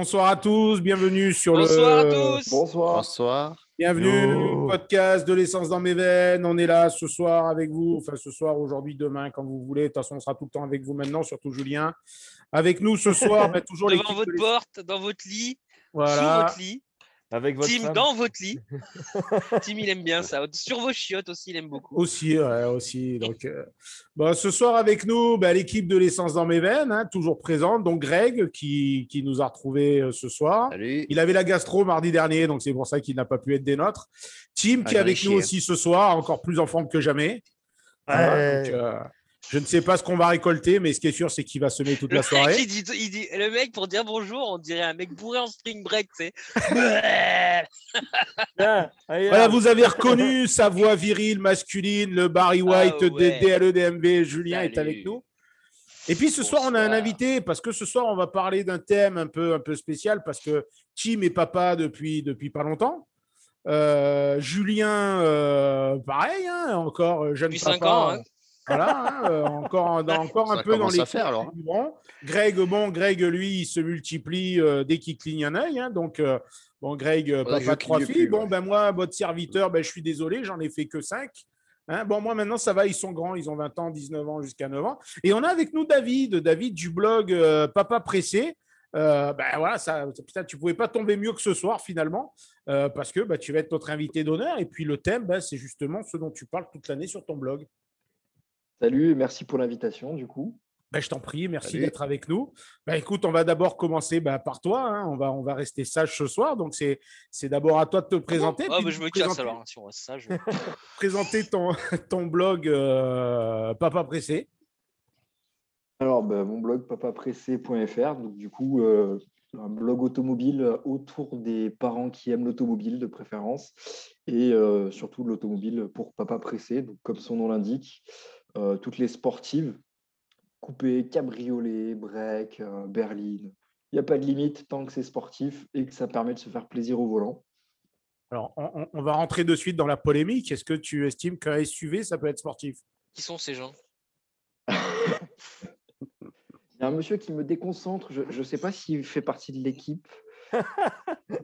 Bonsoir à tous, bienvenue sur Bonsoir à le tous. Bonsoir. Bonsoir. bienvenue Yo. podcast de l'essence dans mes veines. On est là ce soir avec vous, enfin ce soir, aujourd'hui, demain, quand vous voulez. De toute façon, on sera tout le temps avec vous maintenant, surtout Julien. Avec nous ce soir, toujours Devant l'équipe de votre l'essence. porte, dans votre lit, sous Voilà. votre lit. Avec votre Tim femme. dans votre lit. Tim, il aime bien ça. Sur vos chiottes aussi, il aime beaucoup. Aussi, ouais, aussi. Donc, ce soir avec nous, l'équipe de l'essence dans mes veines, toujours présente. Donc Greg qui nous a retrouvés ce soir. Salut. Il avait la gastro mardi dernier, donc c'est pour ça qu'il n'a pas pu être des nôtres. Tim qui est j'en ai avec nous chié. aussi ce soir, encore plus en forme que jamais. Voilà, Ouais. donc, je ne sais pas ce qu'on va récolter, mais ce qui est sûr, c'est qu'il va semer toute la Le soirée. mec, le mec, pour dire bonjour, on dirait un mec bourré en spring break, tu sais. Voilà, vous avez reconnu sa voix virile, masculine, le Barry White Ah ouais. des DLE-DMV. Julien est Salut. avec nous. Et puis ce soir, on a un invité parce que ce soir, on va parler d'un thème un peu spécial parce que Tim est papa depuis pas longtemps. Julien, pareil, encore jeune Depuis papa. 5 ans, hein. Voilà, encore un Ça peu dans commence les à faire, alors. Greg, lui, il se multiplie dès qu'il cligne un œil. Donc, Greg, Ouais, papa je de 3 cligne filles. plus, ouais. Moi, votre serviteur, je suis désolé, j'en ai fait que 5. Moi, maintenant, ça va, ils sont grands, ils ont 20 ans, 19 ans, jusqu'à 9 ans. Et on a avec nous David du blog Papa Pressé. Voilà, putain, tu pouvais pas tomber mieux que ce soir, finalement, parce que tu vas être notre invité d'honneur. Et puis, le thème, c'est justement ce dont tu parles toute l'année sur ton blog. Salut et merci pour l'invitation du coup. Je t'en prie, merci Salut. d'être avec nous. Écoute, on va d'abord commencer par toi. On va rester sage ce soir. Donc, c'est d'abord à toi de te présenter. Ah, puis je de me casse alors, si on reste sage. présenter ton blog Papa Pressé. Alors mon blog papapressé.fr, donc du coup un blog automobile autour des parents qui aiment l'automobile de préférence et surtout l'automobile pour Papa Pressé, donc comme son nom l'indique, toutes les sportives, coupé, cabriolet, break, berline. Il n'y a pas de limite tant que c'est sportif et que ça permet de se faire plaisir au volant. Alors, on va rentrer de suite dans la polémique. Est-ce que tu estimes qu'un SUV, ça peut être sportif? Qui sont ces gens? Il y a un monsieur qui me déconcentre, je ne sais pas s'il fait partie de l'équipe.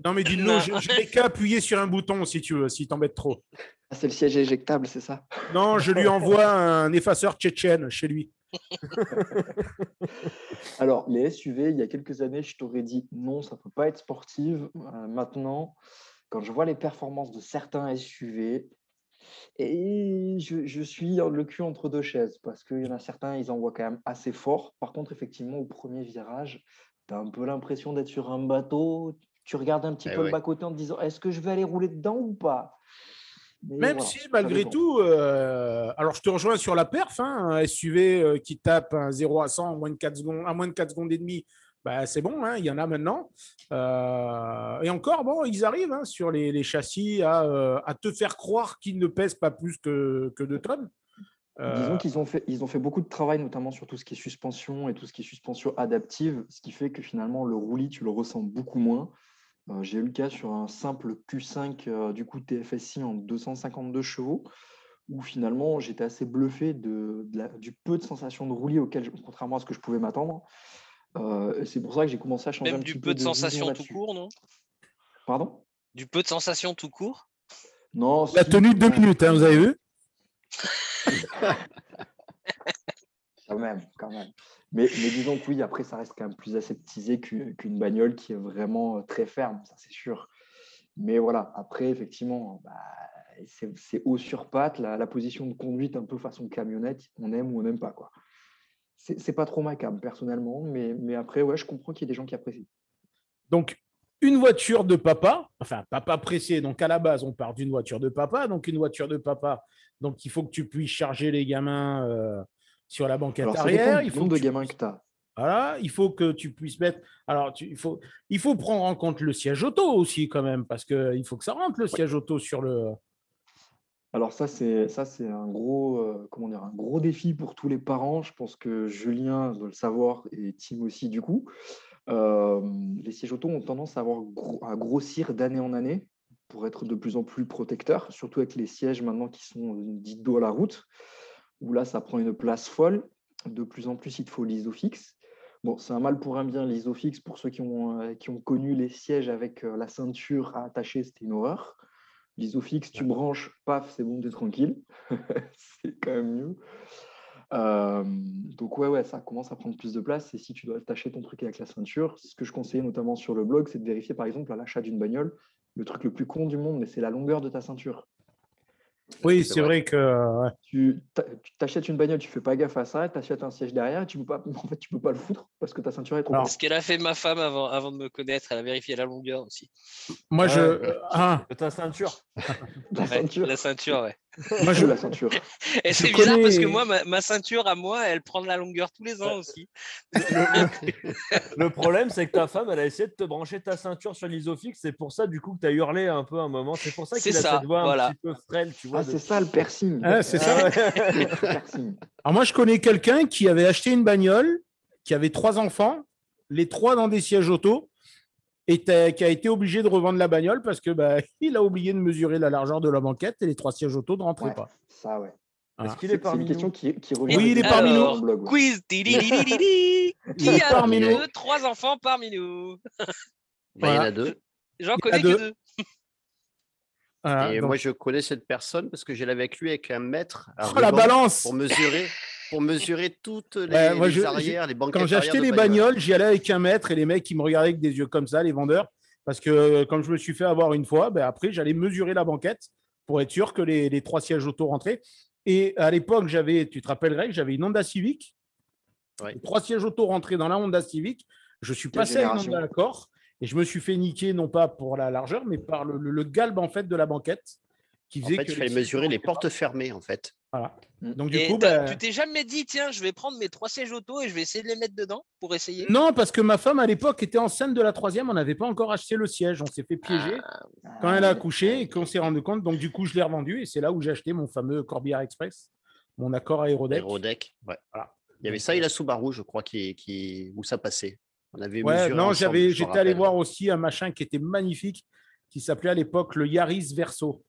Non, mais dis-nous, Non. je n'ai qu'à appuyer sur un bouton si tu veux, si t'embête trop. Ah, c'est le siège éjectable, c'est ça? Non, je lui envoie un effaceur tchétchène chez lui. Alors, les SUV, il y a quelques années, je t'aurais dit non, ça ne peut pas être sportif. Maintenant, quand je vois les performances de certains SUV, et je suis le cul entre deux chaises parce qu'il y en a certains, ils envoient quand même assez fort. Par contre, effectivement, au premier virage, tu as un peu l'impression d'être sur un bateau. Tu regardes un petit peu le bas-côté en te disant est-ce que je vais aller rouler dedans ou pas? Mais Même voilà, si, ça malgré dépend. tout, alors je te rejoins sur la perf, un SUV qui tape un 0 à 100 en moins de 4 secondes, à moins de 4 secondes et demie, c'est bon, il y en a maintenant. Et encore, ils arrivent sur les châssis à te faire croire qu'ils ne pèsent pas plus que 2 tonnes. Disons qu'ils ont fait beaucoup de travail, notamment sur tout ce qui est suspension et tout ce qui est suspension adaptive, ce qui fait que finalement, le roulis, tu le ressens beaucoup moins. J'ai eu le cas sur un simple Q5 du coup TFSI en 252 chevaux, où finalement, j'étais assez bluffé du peu de sensations de roulis contrairement à ce que je pouvais m'attendre. Et c'est pour ça que j'ai commencé à changer Même un du petit peu peu de de vision sensations tout là-dessus. court, non? Pardon? Du peu de sensations tout court? Non, La si, tenue de 2 minutes, vous avez vu? Quand même. Mais disons que oui, après, ça reste quand même plus aseptisé qu'une bagnole qui est vraiment très ferme, ça c'est sûr. Mais voilà, après, effectivement, c'est haut sur patte, la position de conduite un peu façon camionnette, on aime ou on n'aime pas, quoi. C'est pas trop ma came, personnellement, mais après, ouais, je comprends qu'il y ait des gens qui apprécient. Donc, une voiture de papa, enfin, papa pressé. Donc, à la base, on part d'une voiture de papa. Donc, une voiture de papa. Donc, il faut que tu puisses charger les gamins sur la banquette Alors, ça dépend arrière. du Il faut nombre que de tu gamins puisses... que tu as. Voilà, il faut que tu puisses mettre. Alors, il faut prendre en compte le siège auto aussi, quand même, parce qu'il faut que ça rentre le siège auto sur le. Alors ça c'est un gros un gros défi pour tous les parents. Je pense que Julien doit le savoir et Tim aussi du coup. Les sièges auto ont tendance à grossir d'année en année pour être de plus en plus protecteurs, surtout avec les sièges maintenant qui sont dits dos à la route, où là ça prend une place folle. De plus en plus il te faut l'isofix, Bon, c'est un mal pour un bien, l'Isofix. Pour ceux qui ont connu les sièges avec la ceinture à attacher, c'était une horreur. L'Isofix, tu branches, paf, c'est bon, t'es tranquille. C'est quand même mieux. Donc ouais, ça commence à prendre plus de place. Et si tu dois attacher ton truc avec la ceinture, ce que je conseillais notamment sur le blog, c'est de vérifier par exemple à l'achat d'une bagnole, le truc le plus con du monde, mais c'est la longueur de ta ceinture. Oui, c'est vrai que. Ouais. Tu t'achètes une bagnole, tu fais pas gaffe à ça, tu achètes un siège derrière, et tu peux pas, en fait, tu peux pas le foutre parce que ta ceinture est trop Alors, C'est ce qu'elle a fait ma femme avant de me connaître. Elle a vérifié la longueur aussi. Moi, De ta ceinture. La Ouais, ceinture. la ceinture, ouais. moi, La ceinture. Et Je c'est bizarre parce que connais- moi, ma ceinture à moi, elle prend de la longueur tous les ans aussi. Le problème, c'est que ta femme, elle a essayé de te brancher ta ceinture sur l'Isofix. C'est pour ça, du coup, que tu as hurlé un peu un moment. C'est pour ça C'est qu'il a ça, cette voix voilà. un petit peu frêle, tu vois. Ah, c'est ça le piercing. Ah, c'est ça. Le piercing. Alors moi, je connais quelqu'un qui avait acheté une bagnole, qui avait 3 enfants, les 3 dans des sièges auto, et qui a été obligé de revendre la bagnole parce que il a oublié de mesurer la largeur de la banquette et les 3 sièges auto ne rentraient Ouais, pas. ça, ouais. Est-ce qu'il C'est est parmi une question nous? qui revient. Oui, il est parmi nous. Alors, dans le blog, ouais. quiz. Tidididididi. Il Qui est a parmi nous. 3 enfants parmi nous? Bah, il y en Voilà. a 2. J'en Il y connais a que 2. 2. Voilà, Et donc- moi, je connais cette personne parce que j'allais avec lui avec un mètre à Oh, la ruban balance. pour mesurer toutes les, Ouais, moi, les arrières, les banquettes Quand j'ai arrière acheté de les bagnole. bagnoles, j'y allais avec un mètre et les mecs, ils me regardaient avec des yeux comme ça, les vendeurs. Parce que comme je me suis fait avoir une fois, après, j'allais mesurer la banquette pour être sûr que les 3 sièges auto rentraient. Et à l'époque, tu te rappelles, Greg, j'avais une Honda Civic. Ouais. Les 3 sièges auto rentraient dans la Honda Civic. Je suis Quelle passé à une génération. Honda Accord et je me suis fait niquer, non pas pour la largeur, mais par le galbe en fait, de la banquette. Qui En faisait fait, que il fallait sièges mesurer les rentraient pas. portes fermées, en fait. Voilà. Mm. Donc, du Et coup, tu t'es jamais dit, tiens, je vais prendre mes 3 sièges auto et je vais essayer de les mettre dedans pour essayer? non, parce que ma femme, à l'époque, était enceinte de la 3e. On n'avait pas encore acheté le siège. On s'est fait piéger quand elle a accouché et qu'on s'est rendu compte. Donc, du coup, je l'ai revendu et c'est là où j'ai acheté mon fameux Corbière Express, mon Accord Aérodeck. Aérodeck, ouais. Voilà. Il y avait Donc, ça et la Subaru, je crois, où ça passait. On avait Ouais, mesuré non, ensemble, je me j'étais allé rappelle. voir aussi un machin qui était magnifique, qui s'appelait à l'époque le Yaris Verso.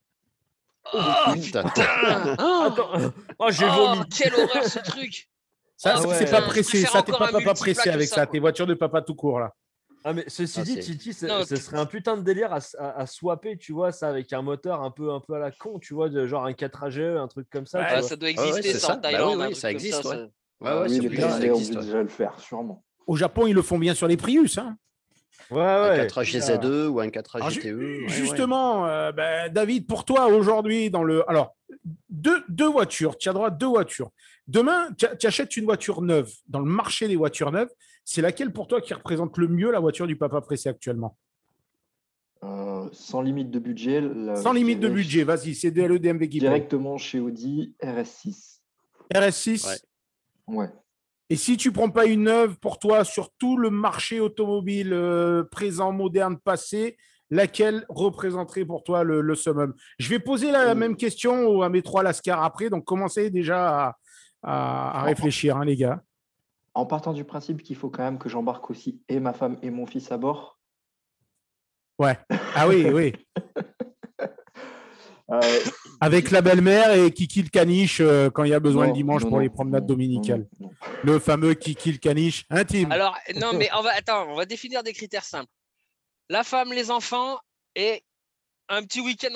Oh Putain. putain! Oh, Attends, oh, j'ai oh, vomi. quelle horreur ce truc! Ça, Oh, c'est ouais. pas je pressé. préfère Ça, t'es encore pas un papa pressé multiplat que avec ça, ça. quoi. Tes voitures de papa tout court, là. Ah, mais ceci Ah, dit, c'est- Titi, Non, ce serait un putain de délire à swapper, tu vois, ça avec un moteur un peu à la con, tu vois, genre un 4AGE, un truc comme ça. Ouais, tu Ah, vois. ça doit ouais, exister c'est ça ça. en Bah oui, Thaïlande, oui, un truc ça comme existe, ça. ouais. ça- Ouais, Ah ouais, oui, sur les Twitter, ça Thaïlandais ont existe. dû Ouais. déjà le faire, sûrement. Au Japon, ils le font bien sur les Prius. Hein. Ouais, Un ouais. 4 GZ2 ou un 4 Alors, GTE. ouais, ouais. justement, David, pour toi aujourd'hui, alors deux voitures, tu as droit à 2 voitures. Demain, tu achètes une voiture neuve dans le marché des voitures neuves. C'est laquelle pour toi qui représente le mieux la voiture du papa pressé actuellement? Sans limite de budget. Sans je limite de dirais budget, vas-y, c'est le DMV qui paye. directement chez Audi, RS6. RS6. Ouais. Ouais. Et si tu prends pas une neuve pour toi sur tout le marché automobile présent, moderne, passé, laquelle représenterait pour toi le summum? Je vais poser la même question à mes 3 Lascar après, donc commencez déjà à réfléchir, hein, les gars. En partant du principe qu'il faut quand même que j'embarque aussi et ma femme et mon fils à bord. Ouais. Ah oui, oui. euh, Avec la belle-mère et Kiki le caniche quand il y a besoin non, le dimanche non, pour non, les promenades non, dominicales. non, non. Le fameux Kiki le caniche intime. Alors, non, mais on va définir des critères simples. La femme, les enfants et un petit week-end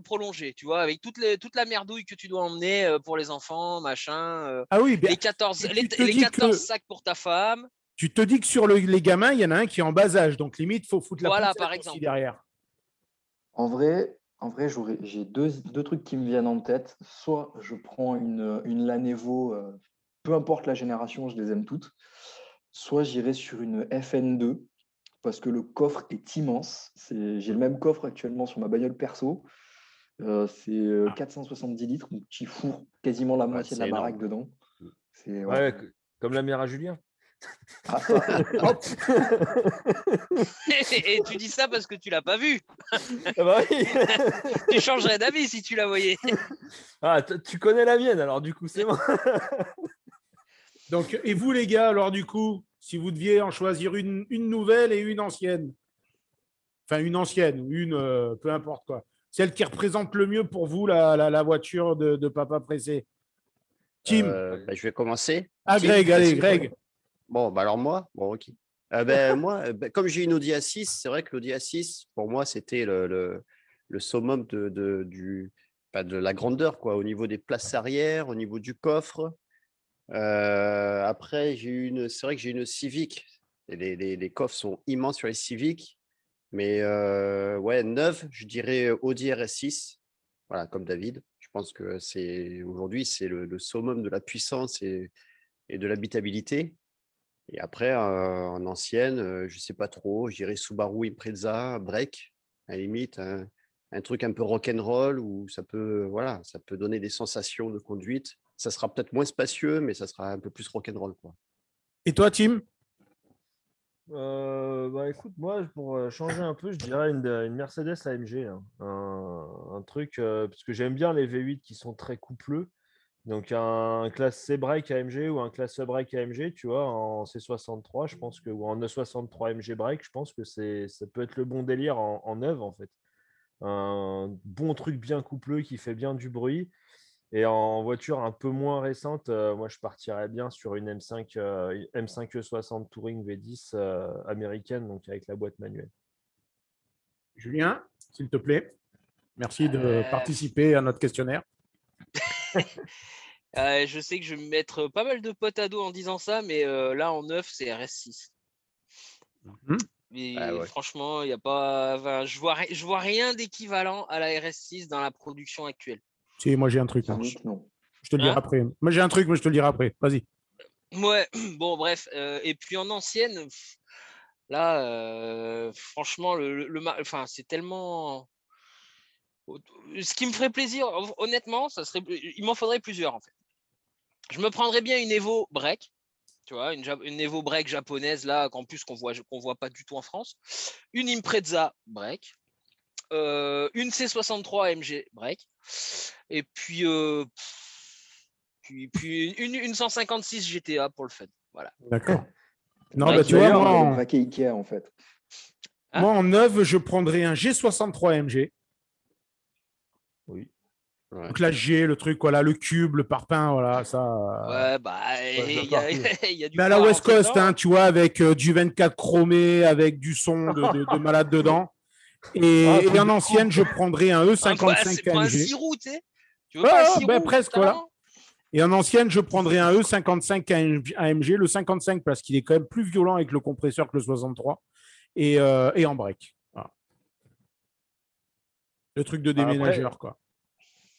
prolongé, tu vois, avec toute la merdouille que tu dois emmener pour les enfants, machin. Ah oui, bien, Les 14, tu les, te les dis 14 que- sacs pour ta femme. tu te dis que sur les gamins, il y en a un qui est en bas âge, donc limite, il faut foutre la Voilà, poussette par aussi exemple. derrière. En vrai, j'ai deux trucs qui me viennent en tête. Soit je prends une Lanevo, peu importe la génération, je les aime toutes. Soit j'irai sur une FN2 parce que le coffre est immense. J'ai le même coffre actuellement sur ma bagnole perso. C'est 470 litres, donc tu fourres quasiment la moitié de c'est la baraque énorme. dedans. C'est Ouais, comme la mère à Julien. Ah, ça, hop. Et tu dis ça parce que tu l'as pas vu. Ah bah oui. Tu changerais d'avis si tu la voyais. Ah, tu connais la mienne, alors du coup, c'est bon. Donc, et vous, les gars, alors du coup, si vous deviez en choisir une nouvelle et une ancienne, enfin une ancienne, peu importe quoi, celle qui représente le mieux pour vous la voiture de papa pressé. Tim. Je vais commencer. Ah, Tim, Greg, allez, vas-y. Greg. Bon, bah alors moi, bon, ok. Moi, comme j'ai une Audi A6, c'est vrai que l'Audi A6, pour moi, c'était le summum de la grandeur, quoi, au niveau des places arrière, au niveau du coffre. Après, c'est vrai que j'ai une Civic. Et les coffres sont immenses sur les Civic. Mais ouais, neuve, je dirais Audi RS6. Voilà, comme David. Je pense que aujourd'hui, c'est le summum de la puissance et de l'habitabilité. Et après, en ancienne, je ne sais pas trop, je dirais Subaru Impreza, Break, à la limite, un truc un peu rock'n'roll où voilà, ça peut donner des sensations de conduite. Ça sera peut-être moins spacieux, mais ça sera un peu plus rock'n'roll, quoi. Et toi, Tim? Écoute, moi, pour changer un peu, je dirais une Mercedes AMG, hein. Un truc, parce que j'aime bien les V8 qui sont très coupleux. Donc, un classe C-Break AMG ou un classe E-Break AMG, tu vois, en C63, je pense que, ou en E63 AMG Break, je pense que ça peut être le bon délire en neuve, en fait. Un bon truc bien coupleux qui fait bien du bruit. Et en voiture un peu moins récente, moi, je partirais bien sur une M5, M5 E60 Touring V10 américaine, donc avec la boîte manuelle. Julien, s'il te plaît. Merci de Euh, participer à notre questionnaire. Je sais que je vais me mettre pas mal de potes à dos en disant ça, mais là en neuf, c'est RS6. Mhm. Mais Ouais. franchement, il y a pas, enfin, je vois rien d'équivalent à la RS6 dans la production actuelle. Si, moi j'ai un truc. Hein. Civic, non. Je te le dirai Hein? après. Moi j'ai un truc, mais je te le dirai après. Vas-y. Ouais, bon, bref. Et puis en ancienne, là, franchement, enfin, c'est tellement. Ce qui me ferait plaisir, honnêtement, ça serait, il m'en faudrait plusieurs en fait. Je me prendrais bien une Evo Break, tu vois, une Evo Break japonaise là, qu'en plus qu'on voit pas du tout en France. Une Impreza Break, une C63 AMG Break, et puis, une 156 GTA pour le fun. Voilà. D'accord. Non, Break, bah, tu vois, D'ailleurs, Vous allez braquer Ikea, en fait. Hein? moi en neuve, je prendrais un G63 MG. oui. Ouais. Donc la G, le truc, voilà, le cube, le parpaing, voilà, ça. Ouais, bah, de il y a, partout. il y a du Mais à poids la à West rentrer Coast, dedans, hein, hein. tu vois, avec du 24 chromé, avec du son de malade dedans. Un Et truc en de ancienne, fou. je prendrais un E55 Pas un AMG. 6 roues, tu sais. Tu veux pas un Ah, 6 ben roues, presque, voilà. carrément? Et en ancienne, je prendrais un E55 AMG, le 55 parce qu'il est quand même plus violent avec le compresseur que le 63 et en break. Voilà. Le truc de Après, déménageur, quoi.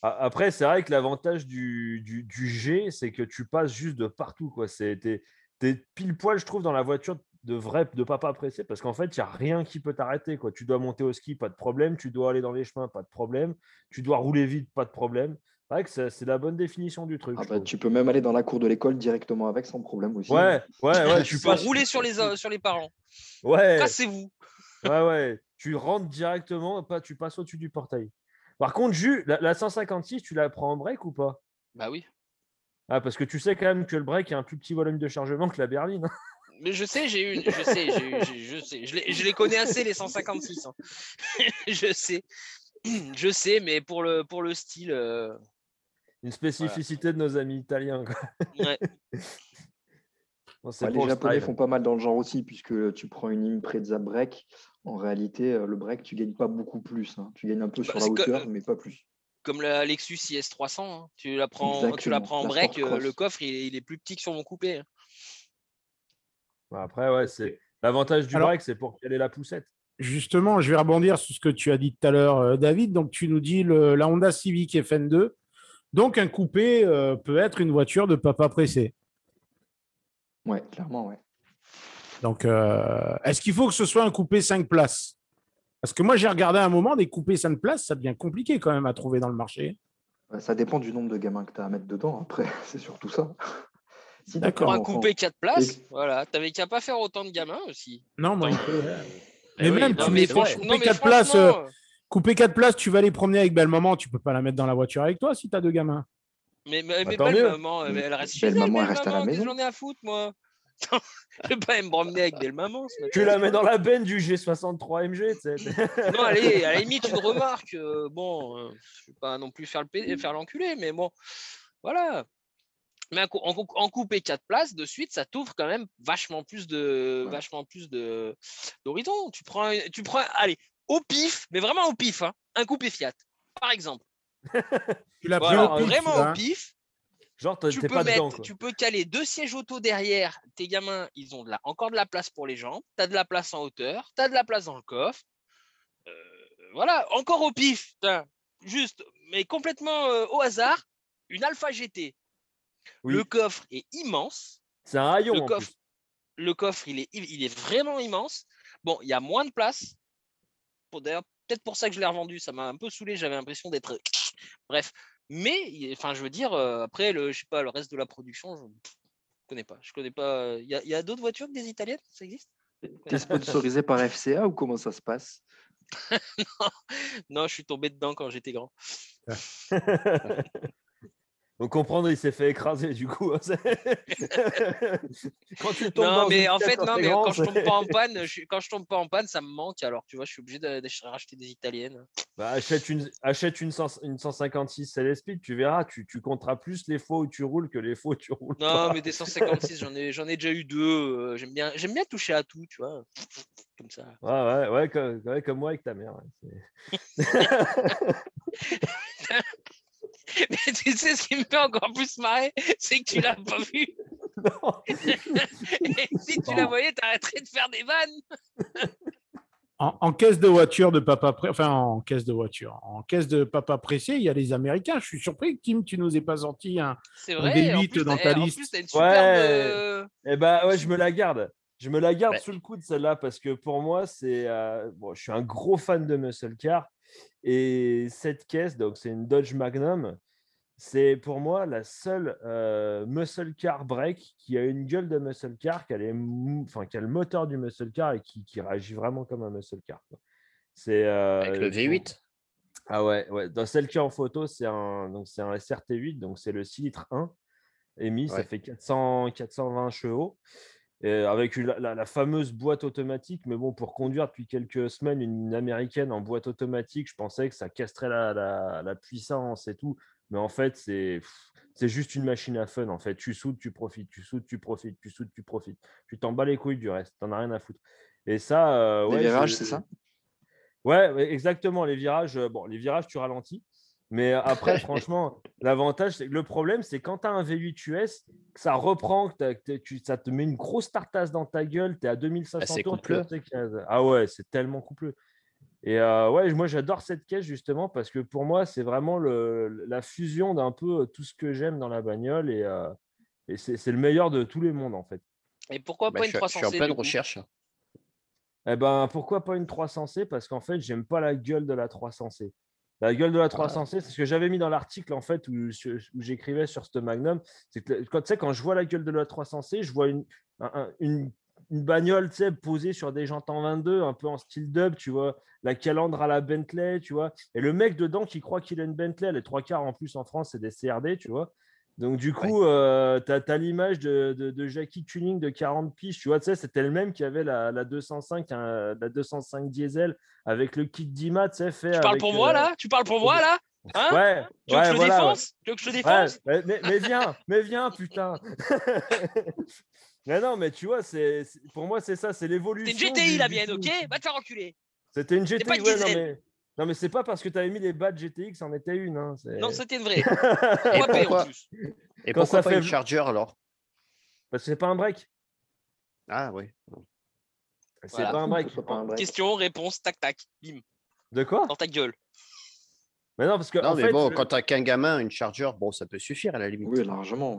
Après, c'est vrai que l'avantage du G, c'est que tu passes juste de partout, quoi. T'es pile poil, je trouve, dans la voiture de papa pressé, parce qu'en fait, il n'y a rien qui peut t'arrêter, quoi. Tu dois monter au ski, pas de problème. Tu dois aller dans les chemins, pas de problème. Tu dois rouler vite, pas de problème. C'est vrai que c'est la bonne définition du truc, Ah je bah, trouve. tu peux même aller dans la cour de l'école directement avec sans problème aussi, hein. Ouais, Tu tu peux passes. rouler sur les parents. Ouais, Cassez-vous. ouais. Tu rentres directement, pas, tu passes au-dessus du portail. Par contre, Jus, la 156, tu la prends en break ou pas? Bah oui. Ah, parce que tu sais quand même que le break a un plus petit volume de chargement que la berline, hein. Mais je sais, je sais. Je les connais assez, les 156, hein. Je sais. Je sais, mais pour le style, Une voilà. spécificité de nos amis italiens, quoi. Ouais. Bon, c'est Ouais, les pour le Japonais style. font pas mal dans le genre aussi, puisque tu prends une Impreza break. En réalité, le break, tu gagnes pas beaucoup plus, hein. Tu gagnes un peu Bah, sur la hauteur, mais pas plus. comme la Lexus IS 300, hein. Tu la Exactement. prends en La break, Sport Cross. le coffre, il est plus petit que sur mon coupé, hein. Bon, après, ouais, c'est l'avantage du Alors, break, c'est pour caler la poussette. justement, je vais rebondir sur ce que tu as dit tout à l'heure, David. Donc, tu nous dis la Honda Civic FN2. Donc, un coupé peut être une voiture de papa pressé. Ouais, clairement, ouais. Donc, est-ce qu'il faut que ce soit un coupé 5 places? Parce que moi, j'ai regardé à un moment, des coupés 5 places, ça devient compliqué quand même à trouver dans le marché. Ça dépend du nombre de gamins que tu as à mettre dedans. Après, c'est surtout ça. Si tu as D'accord. Pour qu'un un enfant coupé 4 et places, que- voilà, t'avais qu'à pas faire autant de gamins aussi. Non, moi, Attends. il faut. Eh Mais oui, même, non, tu mais mets franchement, coupé 4 places, franchement, coupé 4 places, tu vas les promener avec belle-maman, tu peux pas la mettre dans la voiture avec toi si tu as deux gamins. Bah, mais tant belle mieux. maman, elle reste chez Belle elle, maman, elle belle reste à la maman, qu'est-ce que maison. j'en ai à foutre, moi? Je vais pas aller me promener avec belle maman ce matin. Tu la mets dans la benne du G63 MG, tu sais. Non, allez, à la limite, une remarque. Bon, je vais pas non plus faire l'enculé, mais bon, voilà. Mais en couper 4 places de suite, ça t'ouvre quand même vachement plus d'horizons. Tu prends, allez, au pif, mais vraiment au pif, hein, un coupé Fiat, par exemple. Tu l'as pris Voilà, au pif, vraiment là, au pif. Genre, t'es pas dedans, quoi. Tu peux caler 2 sièges auto derrière. Tes gamins, ils ont encore de la place pour les jambes. Tu as de la place en hauteur. Tu as de la place dans le coffre. Voilà, encore au pif. Juste, mais complètement au hasard, une Alpha GT. Oui. Le coffre est immense. C'est un haillon Le en coffre, plus. le coffre il est vraiment immense. Bon, il y a moins de place. D'ailleurs, peut-être pour ça que je l'ai revendu. Ça m'a un peu saoulé. J'avais l'impression d'être. Bref. Mais, enfin, je veux dire, après, je sais pas, le reste de la production, je connais pas. Je connais pas. Il y a d'autres voitures que des italiennes, ça existe? T'es sponsorisé par FCA ou comment ça se passe? Non, je suis tombé dedans quand j'étais grand. On comprendre, il s'est fait écraser du coup. Quand tu tombes Non, dans mais une en Fiat fait, quand non, t'es mais grand, quand je tombe c'est- pas en panne, pas en panne, ça me manque. Alors, tu vois, je suis obligé de racheter des italiennes. Bah, achète une 156 Celle Speed, tu verras, tu compteras plus les fois où tu roules que les fois où tu roules Non, pas. mais des 156, j'en ai déjà eu 2. J'aime bien toucher à tout, tu vois. Comme ça. Ouais, comme moi avec ta mère. Ouais. Mais tu sais, ce qui me fait encore plus marrer, c'est que tu l'as pas vu. Non. Et si tu la voyais, t'arrêterais de faire des vannes. En caisse de voiture de papa pressé, enfin en caisse de voiture, en caisse de papa pressé, il y a les Américains. Je suis surpris que Tim, tu nous aies pas sorti un C'est vrai. En V8 plus, dans ta en liste. plus, t'as une superbe. Ouais. Eh ben ouais, je me la garde. Je me la garde Ouais. sous le coude celle-là parce que pour moi, c'est bon, je suis un gros fan de muscle car et cette caisse, donc c'est une Dodge Magnum, c'est pour moi la seule muscle car break qui a une gueule de muscle car, qui a le moteur du muscle car et qui réagit vraiment comme un muscle car, quoi. C'est Avec le V8. Ah ouais. Dans celle qui est en photo, c'est un SRT8, donc c'est le 6 litres 1 émis, ça Ouais. fait 420 chevaux. Avec la fameuse boîte automatique, mais bon, pour conduire depuis quelques semaines une américaine en boîte automatique, je pensais que ça casserait la puissance et tout, mais en fait, c'est juste une machine à fun. En fait, tu soudes, tu profites, tu soudes, tu profites, tu soudes, tu profites. Tu t'en bats les couilles du reste, t'en as rien à foutre. Et ça, Les ouais, virages, c'est ça? Ouais, exactement. Les virages, les virages, tu ralentis. Mais après, franchement, l'avantage, c'est que le problème, c'est quand tu as un V8 US, que ça reprend, ça te met une grosse tartasse dans ta gueule, tu es à 2500 c'est tours. coupleux. Ah ouais, c'est tellement coupleux. Et ouais, moi, j'adore cette caisse justement parce que pour moi, c'est vraiment la fusion d'un peu tout ce que j'aime dans la bagnole et c'est le meilleur de tous les mondes en fait. Et pourquoi Bah, pas une je suis en 300C pleine du coup? recherche. Eh ben, pourquoi pas une 300C? Parce qu'en fait, j'aime pas la gueule de la 300C. La gueule de la 300C, c'est ce que j'avais mis dans l'article en fait où j'écrivais sur ce Magnum. C'est que quand je vois la gueule de la 300C, je vois une bagnole, tu sais, posée sur des jantes en 22, un peu en style dub, tu vois, la calandre à la Bentley, tu vois. Et le mec dedans qui croit qu'il a une Bentley, les trois quarts en plus en France, c'est des CRD, tu vois. Donc, du coup, tu as l'image de Jackie Tuning de 40 piges. Tu vois, tu sais, c'était le même qui avait la 205, la 205 diesel avec le kit d'IMA, tu sais, fait Tu parles avec. pour moi là? Tu parles pour moi là? Hein? Ouais, Tu veux que je te voilà. Ouais. défonce? Tu veux que je te Ouais, défonce? mais viens, putain. Mais non, mais tu vois, pour moi, c'est ça, c'est C'était l'évolution. une GTI la du mienne, tout. ok? Va te faire enculer. C'était une C'est pas GTI, une ouais, diesel. non, mais c'est pas parce que tu avais mis les badges GTX, c'en était une. Hein, Non, c'était une vraie. Et Coippée en pourquoi, plus. et Quand pourquoi ça pas fait. une Charger alors? Parce que c'est pas un break. Ah oui. C'est Voilà. pas un Que break. ce soit pas un break. Question, réponse, tac, tac, bim, De quoi? dans ta gueule. Mais non, parce que Non, en mais fait, bon, quand t'as qu'un gamin, une Charger, bon, ça peut suffire à la limite. Oui, largement.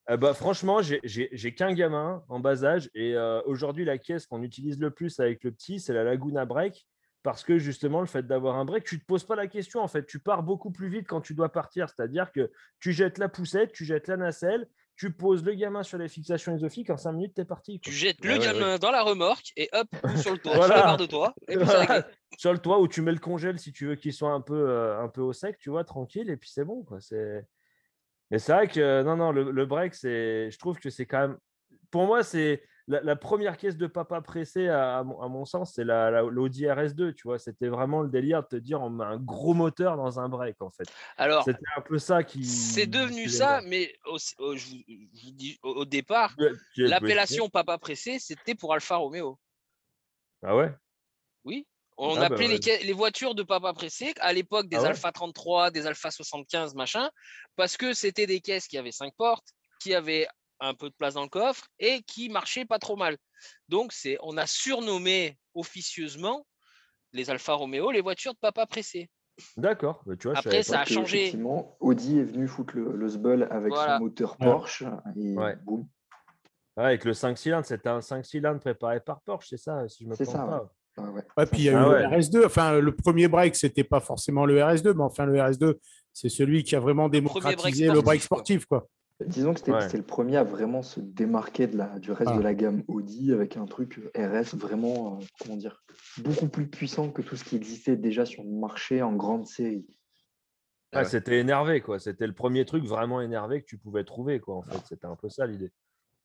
Ouais. bah, franchement, j'ai qu'un gamin en bas âge et aujourd'hui, la caisse qu'on utilise le plus avec le petit, c'est la Laguna Break parce que justement, le fait d'avoir un break, tu ne te poses pas la question. En fait, tu pars beaucoup plus vite quand tu dois partir. C'est-à-dire que tu jettes la poussette, tu jettes la nacelle, tu poses le gamin sur les fixations isophiques, en 5 minutes, tu es parti, quoi. Tu jettes Ah le ouais, gamin dans la remorque et hop, ou sur le toit, Voilà. sur la barre de toit, et puis c'est réglé. Sur le toit où tu mets le congèle si tu veux qu'il soit un peu au sec, tu vois, tranquille, et puis c'est bon, quoi. Mais c'est vrai que non, le break, je trouve que c'est quand même. Pour moi, c'est la première caisse de papa pressé, à mon sens, c'est l'Audi RS2, tu vois. C'était vraiment le délire de te dire, on met un gros moteur dans un break, en fait. Alors, C'était un peu ça c'est devenu qui ça, les a. mais je vous dis, au départ, Tu es l'appellation papa pressé, c'était pour Alfa Romeo. Ah ouais? Oui. On Ah bah appelait ouais. les voitures de papa pressé à l'époque des Ah ouais? Alpha 33, des Alpha 75, machin, parce que c'était des caisses qui avaient 5 portes, qui avaient un peu de place dans le coffre et qui marchaient pas trop mal. Donc, on a surnommé officieusement les Alfa Romeo les voitures de papa pressé. D'accord. Bah, tu vois, je savais Après, pas. ça a Que, changé. effectivement, Audi est venu foutre le sbul avec son Voilà. moteur Ouais. Porsche et Ouais. boum. Ouais, avec le 5 cylindres, c'était un 5 cylindres préparé par Porsche, c'est ça, si je me C'est trompe ça, ouais. pas. Ouais. Ouais, puis il y a eu Ah le ouais. RS2. Enfin, le premier break, c'était pas forcément le RS2, mais enfin, le RS2, c'est celui qui a vraiment Le premier break démocratisé le break sportif, sportif, quoi. Disons que Ouais. c'était le premier à vraiment se démarquer du reste Voilà. de la gamme Audi avec un truc RS vraiment, comment dire, beaucoup plus puissant que tout ce qui existait déjà sur le marché en grande série. Ouais, Ouais. c'était énervé, quoi. C'était le premier truc vraiment énervé que tu pouvais trouver, quoi. En fait, c'était un peu ça l'idée.